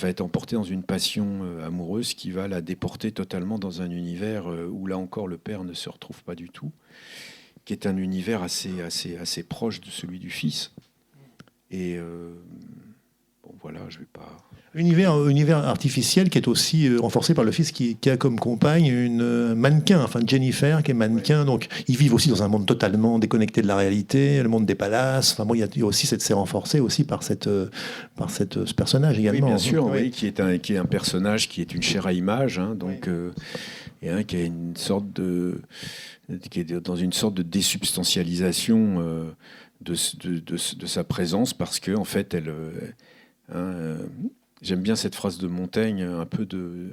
être emportée dans une passion amoureuse qui va la déporter totalement dans un univers où, là encore, le père ne se retrouve pas du tout, qui est un univers assez proche de celui du fils. Et voilà, je vais pas... Univers artificiel qui est aussi renforcé par le fils qui a comme compagne une mannequin, enfin Jennifer, qui est mannequin. Donc ils vivent aussi dans un monde totalement déconnecté de la réalité, le monde des palaces. Enfin, il y a aussi c'est renforcé aussi par ce personnage également. Oui, bien sûr, oui, qui est un personnage qui est une chair à image, hein, donc qui a une sorte qui est dans une sorte de désubstantialisation de sa présence, parce que en fait j'aime bien cette phrase de Montaigne, un peu de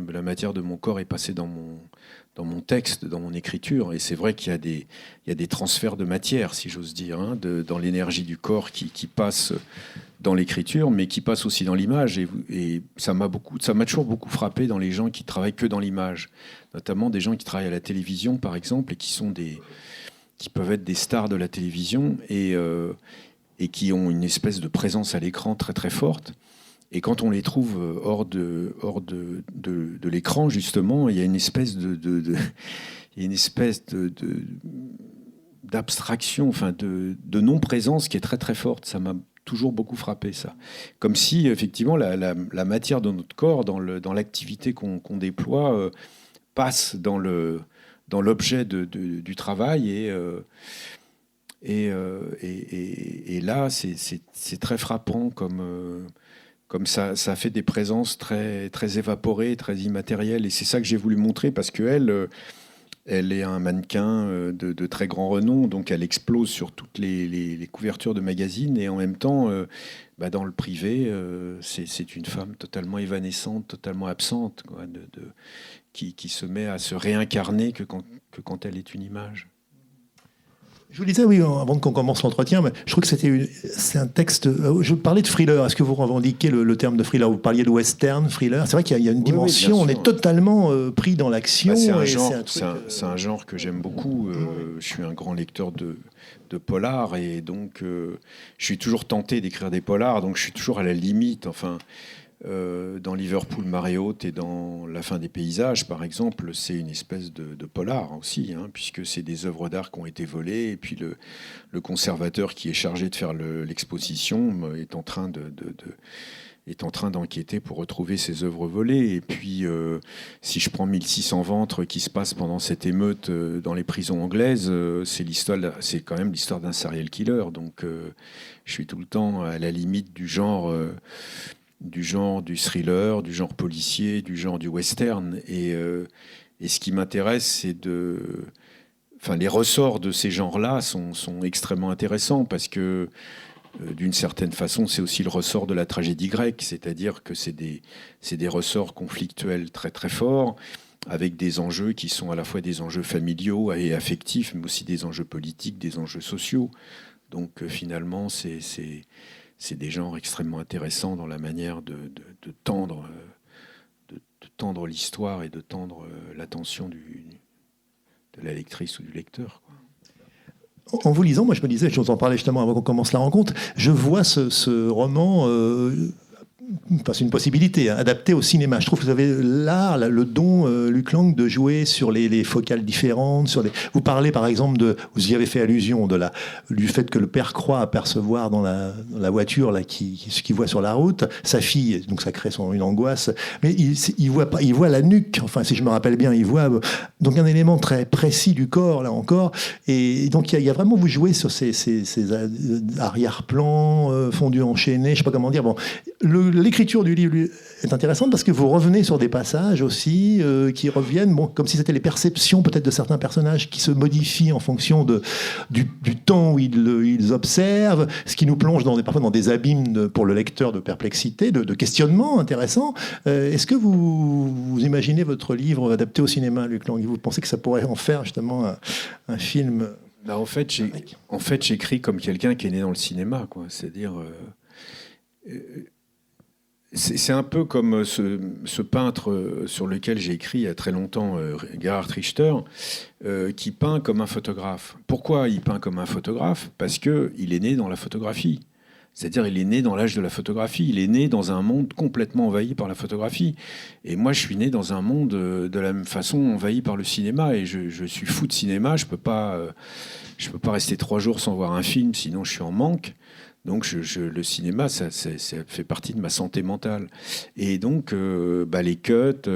la matière de mon corps est passée dans mon texte, dans mon écriture. Et c'est vrai qu'il y a des transferts de matière, si j'ose dire, hein, dans l'énergie du corps qui passe dans l'écriture, mais qui passe aussi dans l'image. Et ça m'a toujours beaucoup frappé dans les gens qui travaillent que dans l'image, notamment des gens qui travaillent à la télévision, par exemple, et qui peuvent être des stars de la télévision et qui ont une espèce de présence à l'écran très très forte. Et quand on les trouve hors de l'écran, justement, il y a une espèce d'abstraction, enfin de non-présence qui est très très forte. Ça m'a toujours beaucoup frappé, ça. Comme si, effectivement, la matière de notre corps, dans l'activité qu'on déploie, passe dans l'objet du travail. Et là, c'est très frappant comme ça fait des présences très, très évaporées, très immatérielles. Et c'est ça que j'ai voulu montrer, parce qu'elle est un mannequin de très grand renom, donc elle explose sur toutes les couvertures de magazines. Et en même temps, dans le privé, c'est une femme totalement évanescente, totalement absente, quoi, qui se met à se réincarner que quand elle est une image. Je vous disais, oui, avant qu'on commence l'entretien, mais je trouve que c'est un texte... Je parlais de thriller. Est-ce que vous revendiquez le terme de thriller? Vous parliez de western, thriller. C'est vrai qu'il y a une dimension, oui, on est totalement pris dans l'action. C'est un genre que j'aime beaucoup. Je suis un grand lecteur de polars, et donc je suis toujours tenté d'écrire des polars, donc je suis toujours à la limite. Enfin... dans Liverpool, Marée Haute et dans La fin des paysages, par exemple, c'est une espèce de polar aussi, hein, puisque c'est des œuvres d'art qui ont été volées, et puis le conservateur qui est chargé de faire l'exposition est en train d'enquêter pour retrouver ces œuvres volées. Et puis, si je prends 1600 ventres qui se passent pendant cette émeute dans les prisons anglaises, c'est quand même l'histoire d'un serial killer. Donc, je suis tout le temps à la limite du genre du thriller, du genre policier, du genre du western. Et ce qui m'intéresse, c'est les ressorts de ces genres-là sont extrêmement intéressants, parce que d'une certaine façon, c'est aussi le ressort de la tragédie grecque, c'est-à-dire que c'est des ressorts conflictuels très très forts, avec des enjeux qui sont à la fois des enjeux familiaux et affectifs, mais aussi des enjeux politiques, des enjeux sociaux. Donc finalement, c'est des genres extrêmement intéressants dans la manière de tendre l'histoire et de tendre l'attention de la lectrice ou du lecteur, quoi. en vous lisant, moi je me disais, je vous en parlais justement avant qu'on commence la rencontre, je vois ce roman... Enfin, c'est une possibilité, hein, adaptée au cinéma. Je trouve que vous avez l'art, le don, Luc Lang, de jouer sur les focales différentes. Vous parlez par exemple vous y avez fait allusion du fait que le père croit apercevoir dans la voiture là, ce qu'il voit sur la route, sa fille, donc ça crée une angoisse. Mais il voit la nuque, enfin si je me rappelle bien, il voit donc un élément très précis du corps là encore. Et donc il y a vraiment, vous jouez sur ces arrière-plans fondus enchaînés, je sais pas comment dire. Bon, l'écriture du livre est intéressante parce que vous revenez sur des passages aussi qui reviennent, comme si c'était les perceptions peut-être de certains personnages qui se modifient en fonction du temps où ils observent, ce qui nous plonge parfois dans des abîmes pour le lecteur de perplexité, de questionnement intéressant. Est-ce que vous imaginez votre livre adapté au cinéma, Luc Lang? Vous pensez que ça pourrait en faire justement un film? En fait, j'écris comme quelqu'un qui est né dans le cinéma, quoi. C'est-à-dire... c'est un peu comme ce peintre sur lequel j'ai écrit il y a très longtemps, Gerhard Richter, qui peint comme un photographe. Pourquoi il peint comme un photographe? Parce qu'il est né dans la photographie. C'est-à-dire il est né dans l'âge de la photographie. Il est né dans un monde complètement envahi par la photographie. Et moi, je suis né dans un monde de la même façon envahi par le cinéma. Et je suis fou de cinéma. Je peux pas rester 3 jours sans voir un film, sinon je suis en manque. Donc le cinéma, ça fait partie de ma santé mentale. Et donc les cuts,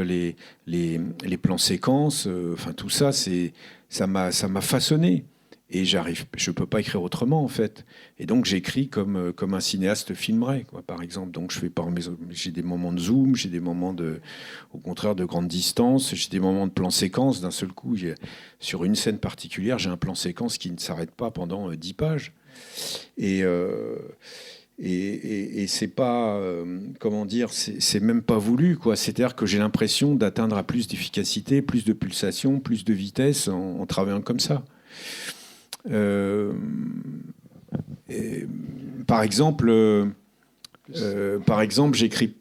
les plans séquences, tout ça, ça m'a façonné. Et je peux pas écrire autrement en fait. Et donc j'écris comme un cinéaste filmerait, quoi, par exemple. Donc j'ai des moments de zoom, j'ai des moments au contraire de grande distance, j'ai des moments de plan séquence. D'un seul coup, sur une scène particulière, j'ai un plan séquence qui ne s'arrête pas pendant 10 pages. Et c'est pas comment dire, c'est même pas voulu, quoi. C'est-à-dire que j'ai l'impression d'atteindre à plus d'efficacité, plus de pulsation, plus de vitesse en travaillant comme ça. Par exemple, j'écris.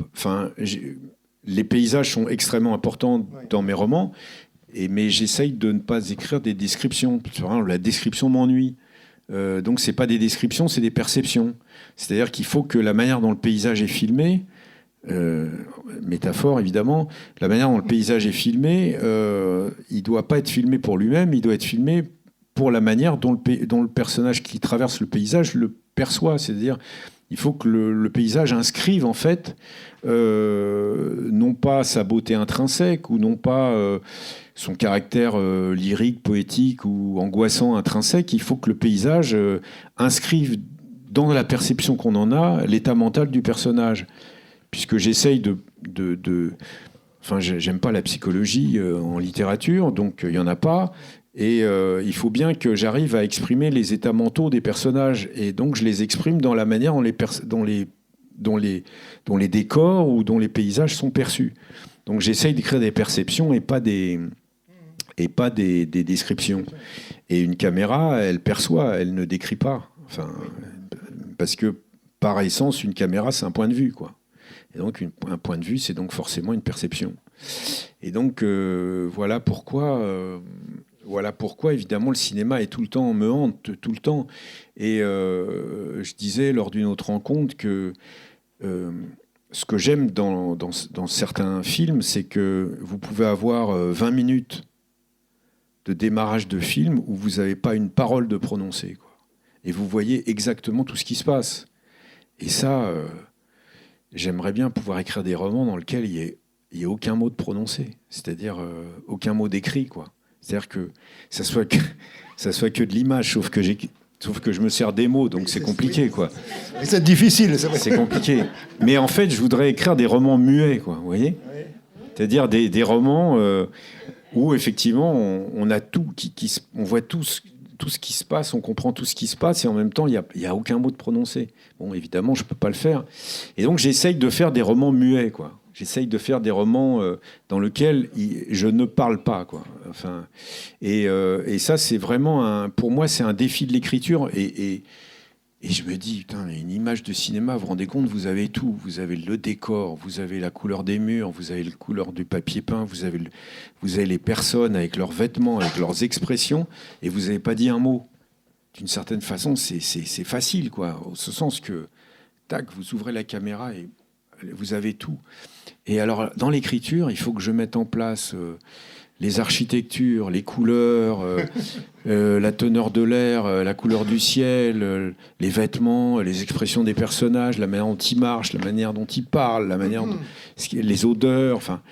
Les paysages sont extrêmement importants dans mes romans, mais j'essaye de ne pas écrire des descriptions. Par exemple, la description m'ennuie. Donc c'est pas des descriptions, c'est des perceptions. C'est-à-dire qu'il faut que la manière dont le paysage est filmé, métaphore évidemment, la manière dont le paysage est filmé, il doit pas être filmé pour lui-même, il doit être filmé pour la manière dont le personnage qui traverse le paysage le perçoit. C'est-à-dire il faut que le paysage inscrive en fait non pas sa beauté intrinsèque ou non pas son caractère lyrique, poétique ou angoissant intrinsèque. Il faut que le paysage inscrive dans la perception qu'on en a l'état mental du personnage. Puisque j'essaye j'aime pas la psychologie en littérature, donc il y en a pas. Et il faut bien que j'arrive à exprimer les états mentaux des personnages. Et donc je les exprime dans la manière dont les décors ou dont les paysages sont perçus. Donc j'essaye d'écrire des perceptions et pas des descriptions. Et une caméra, elle perçoit, elle ne décrit pas. Parce que par essence, une caméra, c'est un point de vue, quoi. Et donc un point de vue, c'est donc forcément une perception. Et donc voilà pourquoi évidemment le cinéma est tout le temps, me hante tout le temps. Et je disais lors d'une autre rencontre que ce que j'aime dans certains films, c'est que vous pouvez avoir 20 minutes de démarrage de film où vous n'avez pas une parole de prononcée, quoi. Et vous voyez exactement tout ce qui se passe. Et ça, j'aimerais bien pouvoir écrire des romans dans lesquels il n'y ait aucun mot de prononcé, c'est-à-dire aucun mot d'écrit, quoi. C'est-à-dire que ça soit que de l'image, sauf que je me sers des mots, donc c'est compliqué, quoi. C'est difficile. C'est compliqué. Mais en fait, je voudrais écrire des romans muets, quoi. Vous voyez ? C'est-à-dire des romans où effectivement on a tout, on voit tout ce qui se passe, on comprend tout ce qui se passe, et en même temps il y a aucun mot de prononcé. Bon, évidemment, je peux pas le faire. Et donc j'essaye de faire des romans muets, quoi. J'essaye de faire des romans dans lesquels je ne parle pas, quoi. Et ça, c'est vraiment pour moi, c'est un défi de l'écriture. Et je me dis, putain, une image de cinéma, vous vous rendez compte, vous avez tout. Vous avez le décor, vous avez la couleur des murs, vous avez la couleur du papier peint, vous avez les personnes avec leurs vêtements, avec leurs expressions, et vous n'avez pas dit un mot. d'une certaine façon, c'est facile, quoi, au ce sens que, tac, vous ouvrez la caméra et vous avez tout. Et alors, dans l'écriture, il faut que je mette en place les architectures, les couleurs, la teneur de l'air, la couleur du ciel, les vêtements, les expressions des personnages, la manière dont ils marchent, la manière dont ils parlent, la manière dont, les odeurs, enfin.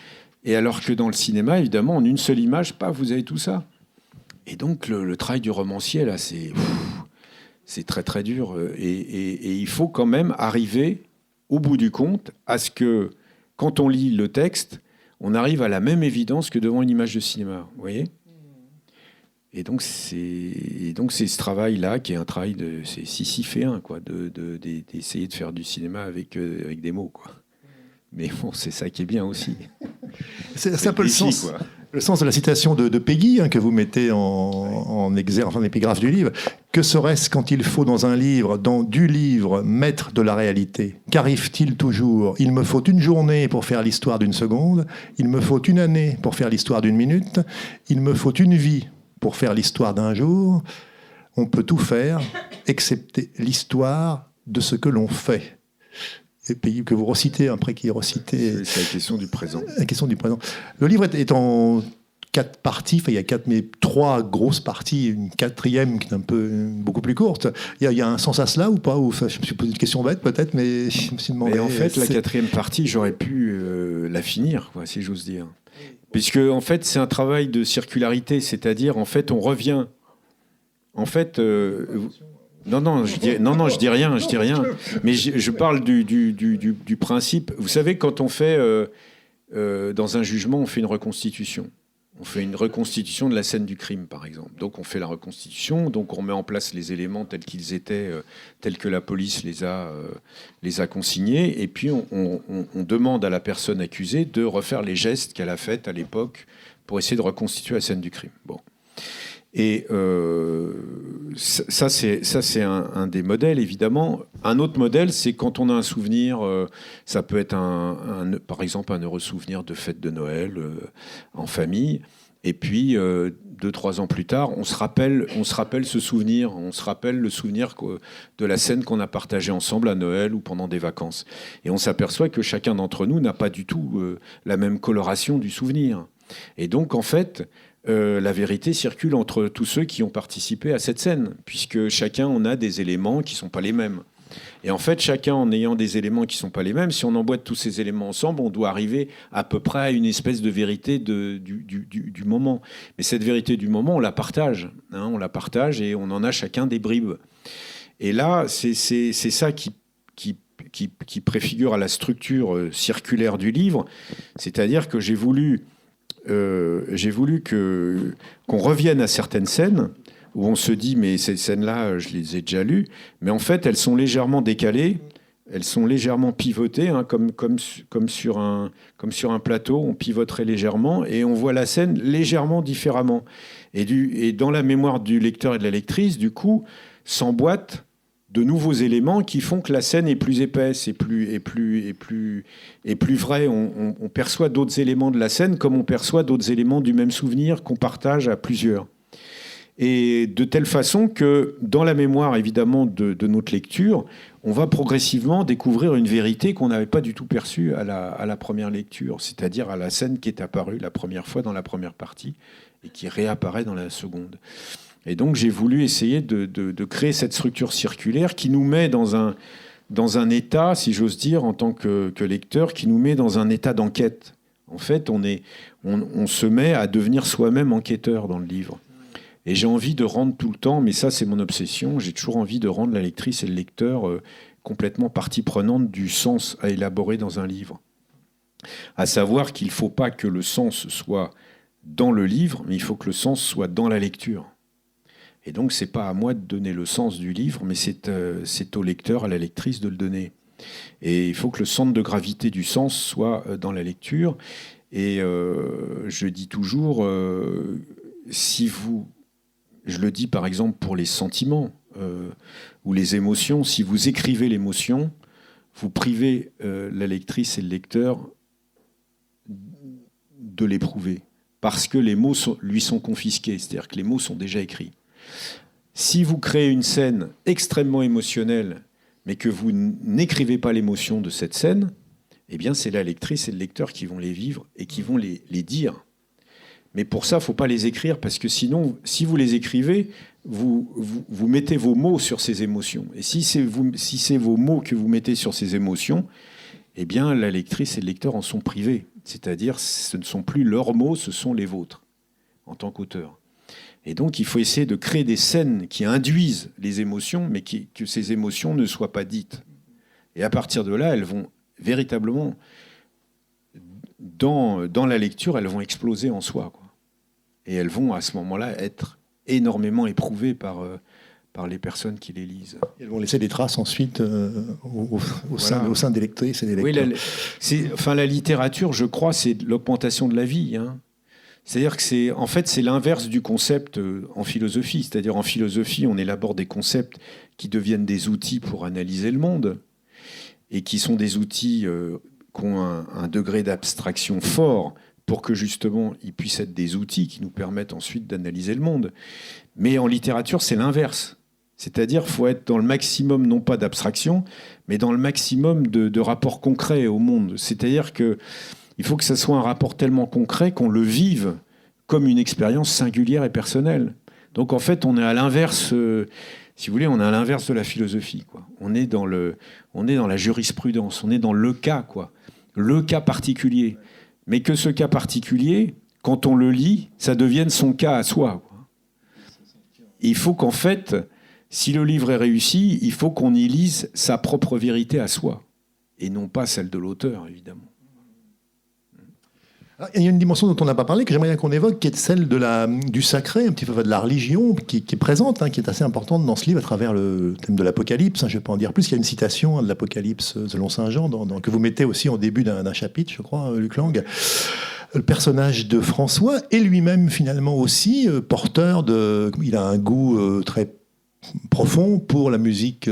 Et alors que dans le cinéma, évidemment, en une seule image, vous avez tout ça. Et donc, le travail du romancier, là, c'est très, très dur. Et il faut quand même arriver, au bout du compte, à ce que, quand on lit le texte, on arrive à la même évidence que devant une image de cinéma. Vous voyez ? Et donc, c'est ce travail-là qui est un travail c'est Sisyphéen, quoi, d'essayer de faire du cinéma avec des mots, quoi. Mais bon, c'est ça qui est bien aussi. C'est un peu le sens de la citation de Peggy, que vous mettez en épigraphe du livre. Que serait-ce quand il faut dans un livre, du livre, mettre de la réalité ? Qu'arrive-t-il toujours ? Il me faut une journée pour faire l'histoire d'une seconde, il me faut une année pour faire l'histoire d'une minute, il me faut une vie pour faire l'histoire d'un jour. On peut tout faire, excepté l'histoire de ce que l'on fait. Et Peggy que vous recitez, après qu'il ait recité... C'est la question du présent. La question du présent. Le livre est en 4 parties, il y a 3 grosses parties, une 4e qui est beaucoup plus courte. Il y a un sens à cela ou pas ? Je me suis posé une question bête peut-être, mais je me suis demandé... Mais en fait, la 4e partie, j'aurais pu la finir, quoi, si j'ose dire. Puisque, en fait, c'est un travail de circularité, c'est-à-dire, en fait, on revient... En fait... Non, je dis rien. Mais je parle du principe. Vous savez, quand on fait, dans un jugement, on fait une reconstitution. On fait une reconstitution de la scène du crime, par exemple. Donc, on fait la reconstitution, donc on met en place les éléments tels qu'ils étaient, tels que la police les a consignés, et puis on demande à la personne accusée de refaire les gestes qu'elle a faits à l'époque pour essayer de reconstituer la scène du crime. Bon. Et ça, c'est un des modèles, évidemment. Un autre modèle, c'est quand on a un souvenir, ça peut être par exemple un heureux souvenir de fête de Noël en famille. Et puis, 2-3 ans plus tard, on se rappelle ce souvenir. On se rappelle le souvenir de la scène qu'on a partagée ensemble à Noël ou pendant des vacances. Et on s'aperçoit que chacun d'entre nous n'a pas du tout la même coloration du souvenir. Et donc, en fait... la vérité circule entre tous ceux qui ont participé à cette scène, puisque chacun en a des éléments qui ne sont pas les mêmes. Et en fait, chacun en ayant des éléments qui ne sont pas les mêmes, si on emboîte tous ces éléments ensemble, on doit arriver à peu près à une espèce de vérité du moment. Mais cette vérité du moment, on la partage. On la partage et on en a chacun des bribes. Et là, c'est ça qui préfigure à la structure circulaire du livre, c'est-à-dire que j'ai voulu qu'on revienne à certaines scènes où on se dit mais ces scènes-là, je les ai déjà lues, mais en fait elles sont légèrement décalées, elles sont légèrement pivotées, comme sur un plateau, on pivoterait légèrement et on voit la scène légèrement différemment. Et dans la mémoire du lecteur et de la lectrice, du coup, s'emboîtent de nouveaux éléments qui font que la scène est plus épaisse et plus vraie. On perçoit d'autres éléments de la scène comme on perçoit d'autres éléments du même souvenir qu'on partage à plusieurs. Et de telle façon que dans la mémoire, évidemment, de notre lecture, on va progressivement découvrir une vérité qu'on n'avait pas du tout perçue à la première lecture, c'est-à-dire à la scène qui est apparue la première fois dans la première partie et qui réapparaît dans la seconde. Et donc, j'ai voulu essayer de créer cette structure circulaire qui nous met dans un état, si j'ose dire, en tant que lecteur, qui nous met dans un état d'enquête. En fait, on se met à devenir soi-même enquêteur dans le livre. Et j'ai envie de rendre tout le temps, mais ça, c'est mon obsession, j'ai toujours envie de rendre la lectrice et le lecteur complètement partie prenante du sens à élaborer dans un livre. À savoir qu'il ne faut pas que le sens soit dans le livre, mais il faut que le sens soit dans la lecture. Et donc, ce n'est pas à moi de donner le sens du livre, mais c'est au lecteur, à la lectrice de le donner. Et il faut que le centre de gravité du sens soit dans la lecture. Et je dis toujours, je le dis par exemple pour les sentiments ou les émotions, si vous écrivez l'émotion, vous privez la lectrice et le lecteur de l'éprouver. Parce que les mots lui sont confisqués, c'est-à-dire que les mots sont déjà écrits. Si vous créez une scène extrêmement émotionnelle, mais que vous n'écrivez pas l'émotion de cette scène, eh bien, c'est la lectrice et le lecteur qui vont les vivre et qui vont les dire. Mais pour ça, il ne faut pas les écrire, parce que sinon, si vous les écrivez, vous mettez vos mots sur ces émotions. Et si c'est vos mots que vous mettez sur ces émotions, eh bien, la lectrice et le lecteur en sont privés. C'est-à-dire, ce ne sont plus leurs mots, ce sont les vôtres, en tant qu'auteur. Et donc, il faut essayer de créer des scènes qui induisent les émotions, mais que ces émotions ne soient pas dites. Et à partir de là, elles vont véritablement, dans la lecture, elles vont exploser en soi, quoi. Et elles vont, à ce moment-là, être énormément éprouvées par les personnes qui les lisent. Elles vont laisser des traces ensuite au sein des lectrices et des lecteurs. Oui, la littérature, je crois, c'est l'augmentation de la vie, hein. C'est-à-dire que c'est l'inverse du concept en philosophie. C'est-à-dire en philosophie, on élabore des concepts qui deviennent des outils pour analyser le monde et qui sont des outils qui ont un degré d'abstraction fort pour que justement ils puissent être des outils qui nous permettent ensuite d'analyser le monde. Mais en littérature, c'est l'inverse. C'est-à-dire qu'il faut être dans le maximum, non pas d'abstraction, mais dans le maximum de rapports concrets au monde. C'est-à-dire que il faut que ça soit un rapport tellement concret qu'on le vive comme une expérience singulière et personnelle. Donc en fait, on est à l'inverse, si vous voulez, on est à l'inverse de la philosophie, quoi. On est dans la jurisprudence, on est dans le cas, quoi. Le cas particulier. Mais que ce cas particulier, quand on le lit, ça devienne son cas à soi, quoi. Il faut qu'en fait, si le livre est réussi, il faut qu'on y lise sa propre vérité à soi, et non pas celle de l'auteur, évidemment. Il y a une dimension dont on n'a pas parlé, que j'aimerais bien qu'on évoque, qui est celle du sacré, un petit peu de la religion, qui est présente, hein, qui est assez importante dans ce livre à travers le thème de l'Apocalypse. Je ne vais pas en dire plus. Il y a une citation de l'Apocalypse selon Saint Jean, que vous mettez aussi en début d'un chapitre, je crois, Luc Lang. Le personnage de François est lui-même finalement aussi porteur de... Il a un goût très profond pour la musique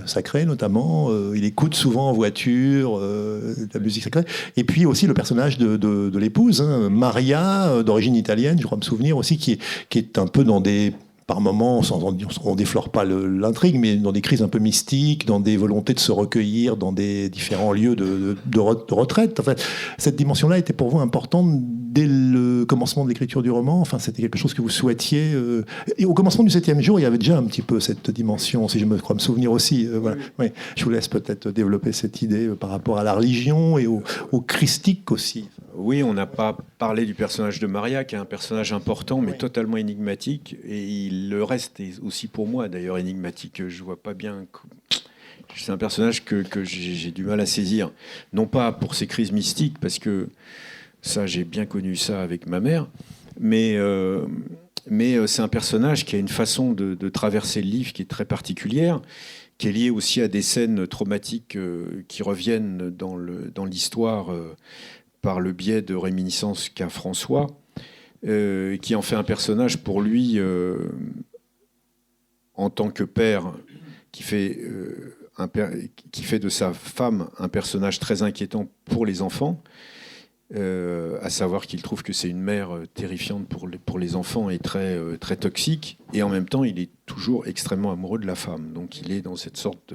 sacrée notamment. Il écoute souvent en voiture la musique sacrée. Et puis aussi le personnage de l'épouse, hein, Maria, d'origine italienne, je crois me souvenir aussi, qui est un peu dans des... Par moments, on déflore pas l'intrigue, mais dans des crises un peu mystiques, dans des volontés de se recueillir dans des différents lieux de retraite. En fait, cette dimension-là était pour vous importante dès le commencement de l'écriture du roman. Enfin, c'était quelque chose que vous souhaitiez. Et au commencement du 7e jour, il y avait déjà un petit peu cette dimension, si je me crois me souvenir aussi. Voilà. Oui. Je vous laisse peut-être développer cette idée par rapport à la religion et au christique aussi. Oui, on n'a pas parlé du personnage de Maria, qui est un personnage important, mais totalement énigmatique. Et le reste est aussi pour moi, d'ailleurs, énigmatique. Je ne vois pas bien... C'est un personnage que j'ai du mal à saisir. Non pas pour ses crises mystiques, parce que ça, j'ai bien connu ça avec ma mère, mais c'est un personnage qui a une façon de traverser le livre qui est très particulière, qui est liée aussi à des scènes traumatiques qui reviennent dans l'histoire... par le biais de réminiscences qu'a François, qui en fait un personnage pour lui, en tant que père, qui fait de sa femme un personnage très inquiétant pour les enfants, à savoir qu'il trouve que c'est une mère terrifiante pour les enfants et très, très toxique, et en même temps, il est toujours extrêmement amoureux de la femme. Donc il est dans cette sorte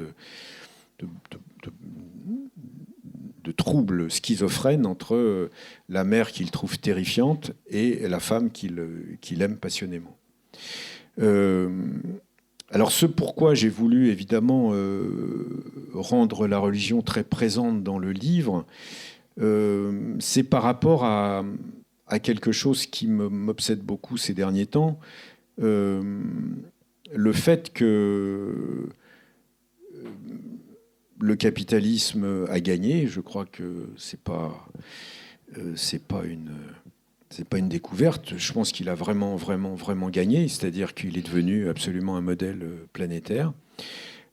de trouble schizophrène entre la mère qu'il trouve terrifiante et la femme qu'il aime passionnément. Alors ce pourquoi j'ai voulu évidemment rendre la religion très présente dans le livre, c'est par rapport à quelque chose qui m'obsède beaucoup ces derniers temps, le fait que le capitalisme a gagné. Je crois que c'est pas une découverte. Je pense qu'il a vraiment gagné. C'est-à-dire qu'il est devenu absolument un modèle planétaire.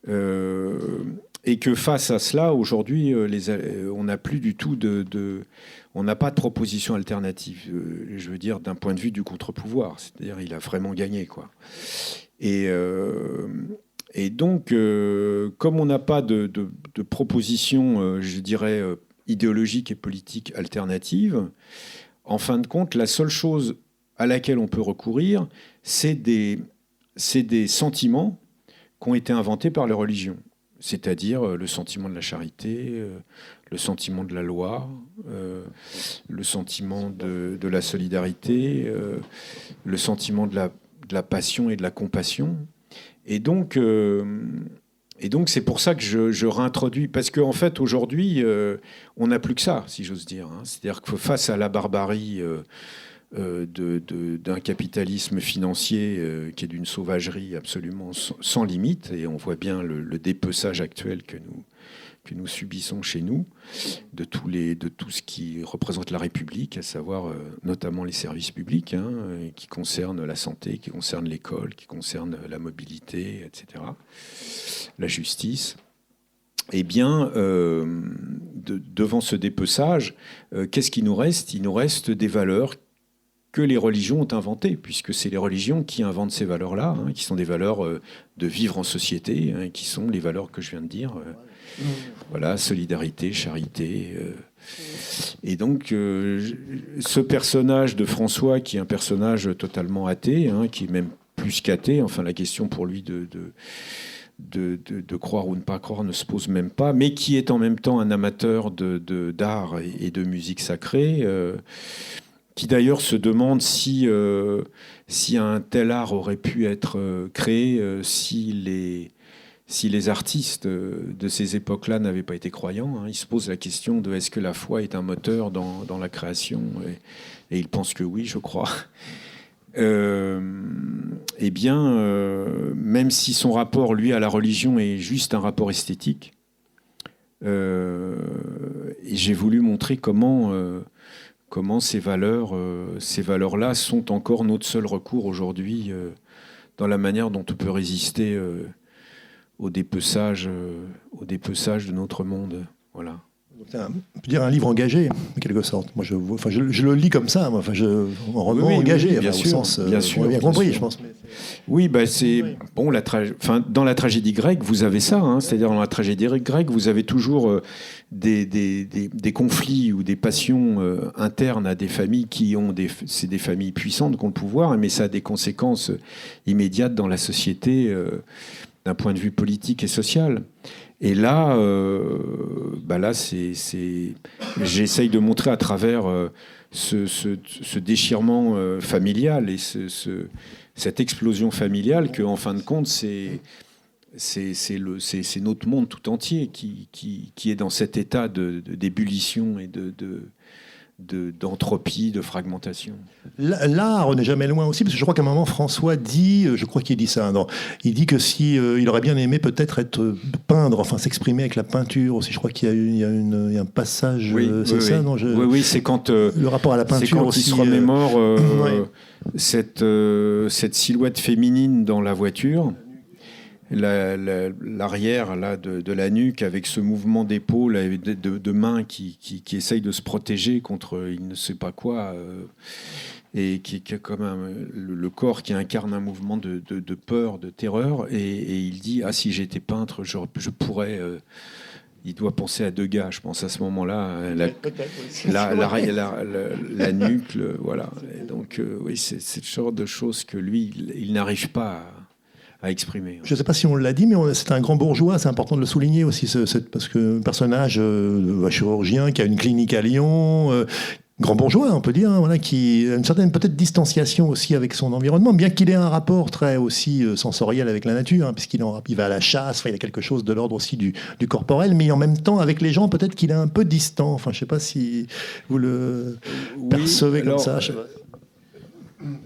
Et que face à cela, aujourd'hui, on n'a plus du tout on n'a pas de proposition alternative. Je veux dire, d'un point de vue du contre-pouvoir. C'est-à-dire, il a vraiment gagné, quoi. Et donc, comme on n'a pas de proposition, je dirais, idéologique et politique alternative, en fin de compte, la seule chose à laquelle on peut recourir, c'est c'est des sentiments qui ont été inventés par les religions. C'est-à-dire le sentiment de la charité, le sentiment de la loi, le sentiment de la solidarité, le sentiment de la passion et de la compassion. Et donc c'est pour ça que je réintroduis. Parce qu'en fait, aujourd'hui, on n'a plus que ça, si j'ose dire. C'est-à-dire que face à la barbarie d'un capitalisme financier qui est d'une sauvagerie absolument sans limite, et on voit bien le dépeçage actuel que nous subissons chez nous, de tout ce qui représente la République, à savoir notamment les services publics, qui concernent la santé, qui concernent l'école, qui concernent la mobilité, etc., la justice. Eh bien, devant ce dépeçage, qu'est-ce qui nous reste ? Il nous reste des valeurs que les religions ont inventées, puisque c'est les religions qui inventent ces valeurs-là, qui sont des valeurs de vivre en société, qui sont les valeurs que je viens de dire. Voilà, solidarité, charité. Et donc, ce personnage de François, qui est un personnage totalement athée, qui est même plus qu'athée, enfin la question pour lui de croire ou ne pas croire ne se pose même pas, mais qui est en même temps un amateur d'art et de musique sacrée, qui d'ailleurs se demande si un tel art aurait pu être créé si les artistes de ces époques-là n'avaient pas été croyants. Il se pose la question de est-ce que la foi est un moteur dans la création, et il pense que oui, je crois. Eh bien, même si son rapport, lui, à la religion est juste un rapport esthétique, et j'ai voulu montrer comment ces valeurs-là sont encore notre seul recours aujourd'hui dans la manière dont on peut résister au dépeçage de notre monde. Voilà. On peut dire un livre engagé, en quelque sorte. Moi, je le lis comme ça, un roman engagé, oui, bien sûr, au sens, bien sûr, on a bien compris, sûr. Je pense. Oui, c'est bon. Dans la tragédie grecque, vous avez ça. C'est-à-dire dans la tragédie grecque, vous avez toujours des conflits ou des passions internes à des familles c'est des familles puissantes qui ont le pouvoir, mais ça a des conséquences immédiates dans la société d'un point de vue politique et social. Et là, j'essaye de montrer à travers ce déchirement familial et cette explosion familiale qu'en fin de compte, c'est notre monde tout entier qui est dans cet état d'ébullition et d'entropie, de fragmentation. L'art, on n'est jamais loin aussi, parce que je crois qu'à un moment, François dit, je crois qu'il dit ça, il dit que il aurait bien aimé peut-être peindre, enfin s'exprimer avec la peinture aussi. Je crois qu'il y a un passage, ça, non Oui, c'est quand le rapport à la peinture c'est quand aussi. Il se remémore cette silhouette féminine dans la voiture. L'arrière là, de la nuque avec ce mouvement d'épaule et de mains qui essaye de se protéger contre il ne sait pas quoi et qui a comme le corps qui incarne un mouvement de peur, de terreur, et il dit si j'étais peintre je pourrais il doit penser à Degas, je pense, à ce moment-là, la nuque, voilà. Et donc oui, c'est ce genre de choses que lui il n'arrive pas à exprimer. Je ne sais pas si on l'a dit, mais c'est un grand bourgeois, c'est important de le souligner aussi, parce que un personnage chirurgien qui a une clinique à Lyon, grand bourgeois, on peut dire, qui a une certaine peut-être distanciation aussi avec son environnement, bien qu'il ait un rapport très aussi sensoriel avec la nature, puisqu'il va à la chasse, il a quelque chose de l'ordre aussi du corporel, mais en même temps, avec les gens, peut-être qu'il est un peu distant. Enfin, je ne sais pas si vous le percevez comme ça.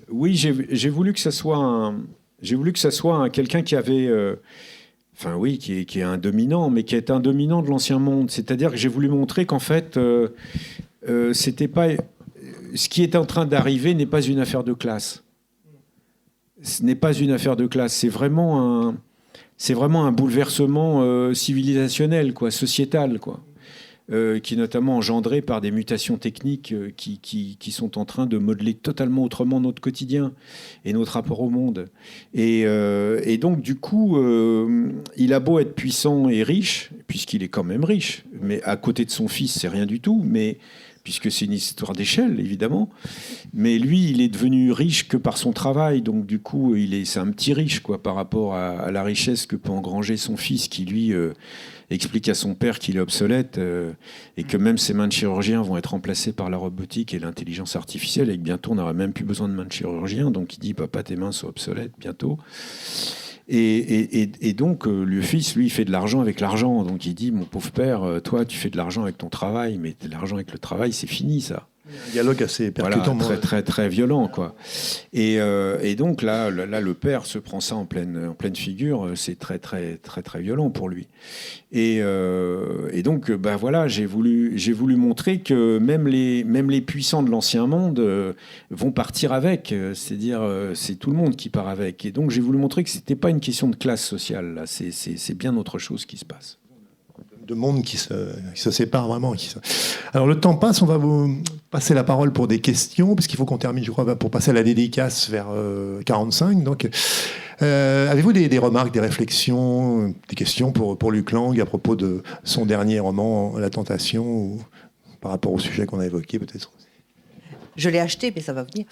Oui, j'ai voulu que ça soit quelqu'un qui avait, qui est un dominant, mais qui est un dominant de l'ancien monde. C'est-à-dire que j'ai voulu montrer qu'en fait, c'était pas ce qui est en train d'arriver n'est pas une affaire de classe. Ce n'est pas une affaire de classe. C'est vraiment un bouleversement civilisationnel, sociétal, qui est notamment engendré par des mutations techniques qui sont en train de modeler totalement autrement notre quotidien et notre rapport au monde. Et donc, du coup, il a beau être puissant et riche, puisqu'il est quand même riche, mais à côté de son fils, c'est rien du tout, mais puisque c'est une histoire d'échelle, évidemment. Mais lui, il est devenu riche que par son travail, donc du coup, c'est un petit riche, quoi, par rapport à la richesse que peut engranger son fils, qui lui explique à son père qu'il est obsolète et que même ses mains de chirurgien vont être remplacées par la robotique et l'intelligence artificielle, et que bientôt on n'aura même plus besoin de mains de chirurgien. Donc il dit, papa, tes mains sont obsolètes bientôt. Et donc, le fils, lui, il fait de l'argent avec l'argent. Donc, il dit, mon pauvre père, toi, tu fais de l'argent avec ton travail, mais de l'argent avec le travail, c'est fini, ça. Un dialogue assez percutant. Voilà, très, très, très violent, quoi. Et donc, là, le père se prend ça en pleine figure. C'est très, très, très, très violent pour lui. Et donc, voilà, j'ai voulu montrer que même les puissants de l'ancien monde vont partir avec. C'est-à-dire, c'est tout le monde qui part avec. Et donc, j'ai voulu montrer que c'était pas une question de classe sociale. Là, c'est bien autre chose qui se passe. De monde qui se séparent vraiment. Alors, le temps passe, on va vous passer la parole pour des questions, puisqu'il faut qu'on termine, je crois, pour passer à la dédicace vers 45. Donc, avez-vous des remarques, des réflexions, des questions pour Luc Lang à propos de son dernier roman, La Tentation, ou par rapport au sujet qu'on a évoqué, peut-être? Je l'ai acheté, mais ça va venir.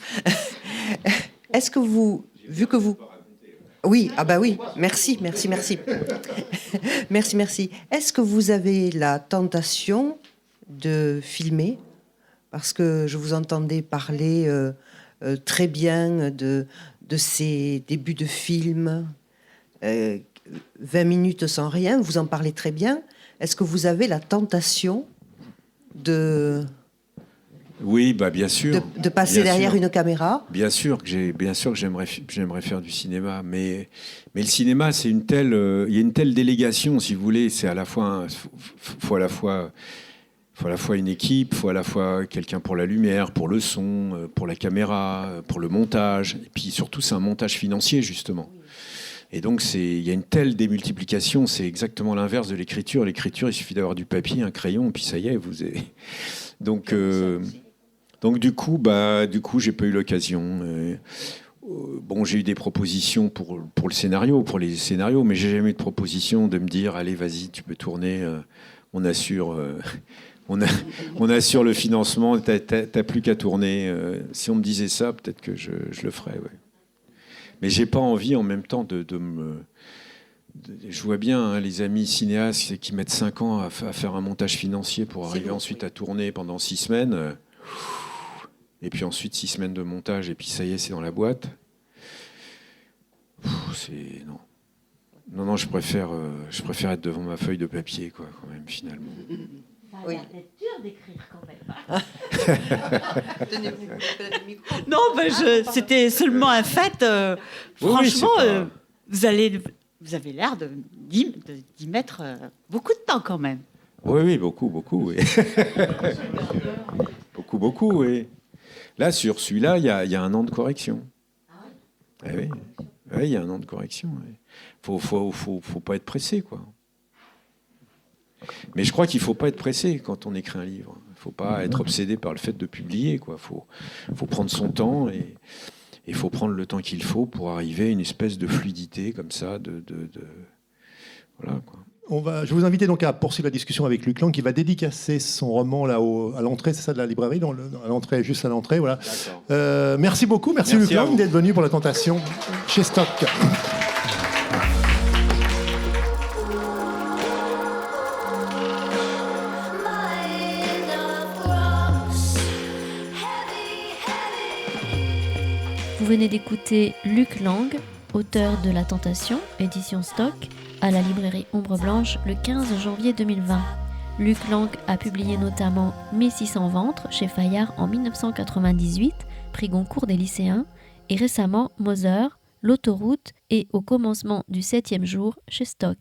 Est-ce que vous, vu que vous... Oui, ah bah oui, merci. merci. Est-ce que vous avez la tentation de filmer? Parce que je vous entendais parler très bien de ces débuts de film, 20 minutes sans rien, vous en parlez très bien. Est-ce que vous avez la tentation de... Oui, bien sûr. De passer bien derrière sûr. une caméra. Bien sûr que j'aimerais faire du cinéma, mais le cinéma, il y a une telle délégation, si vous voulez. C'est à la fois, faut à la fois une équipe, faut à la fois quelqu'un pour la lumière, pour le son, pour la caméra, pour le montage, et puis surtout c'est un montage financier justement. Et donc il y a une telle démultiplication, c'est exactement l'inverse de l'écriture. L'écriture, il suffit d'avoir du papier, un crayon, puis ça y est, vous avez. Donc du coup, j'ai pas eu l'occasion. J'ai eu des propositions pour les scénarios, mais j'ai jamais eu de proposition de me dire, allez, vas-y, tu peux tourner, on assure le financement, t'as plus qu'à tourner. Si on me disait ça, peut-être que je le ferais. Ouais. Mais j'ai pas envie en même temps de me... Je vois bien les amis cinéastes qui mettent 5 ans à faire un montage financier pour arriver ensuite à tourner pendant 6 semaines. Et puis ensuite 6 semaines de montage, et puis ça y est, c'est dans la boîte. Non, je préfère être devant ma feuille de papier, quoi, quand même, finalement. Ça a l'air d'être dur d'écrire, quand même. Tenez-vous le micro. Non, c'était seulement un fait. Franchement, vous avez l'air d'y mettre beaucoup de temps, quand même. Oui, beaucoup, oui. beaucoup, oui. Là, sur celui-là, il y a 1 an de correction. Ah oui. Oui, il y a 1 an de correction. Faut pas être pressé, quoi. Mais je crois qu'il faut pas être pressé quand on écrit un livre. Il faut pas être obsédé par le fait de publier, quoi. Faut prendre son temps et il faut prendre le temps qu'il faut pour arriver à une espèce de fluidité comme ça, voilà, quoi. Je vous invite donc à poursuivre la discussion avec Luc Lang, qui va dédicacer son roman là à l'entrée, c'est ça, de la librairie, juste à l'entrée, voilà. Merci beaucoup, merci Luc Lang d'être venu pour La Tentation chez Stock. Vous venez d'écouter Luc Lang, auteur de La Tentation, édition Stock, à la librairie Ombre Blanche le 15 janvier 2020. Luc Lang a publié notamment 1600 ventres chez Fayard en 1998, prix Goncourt des lycéens, et récemment Mother, L'autoroute et Au commencement du 7e jour chez Stock.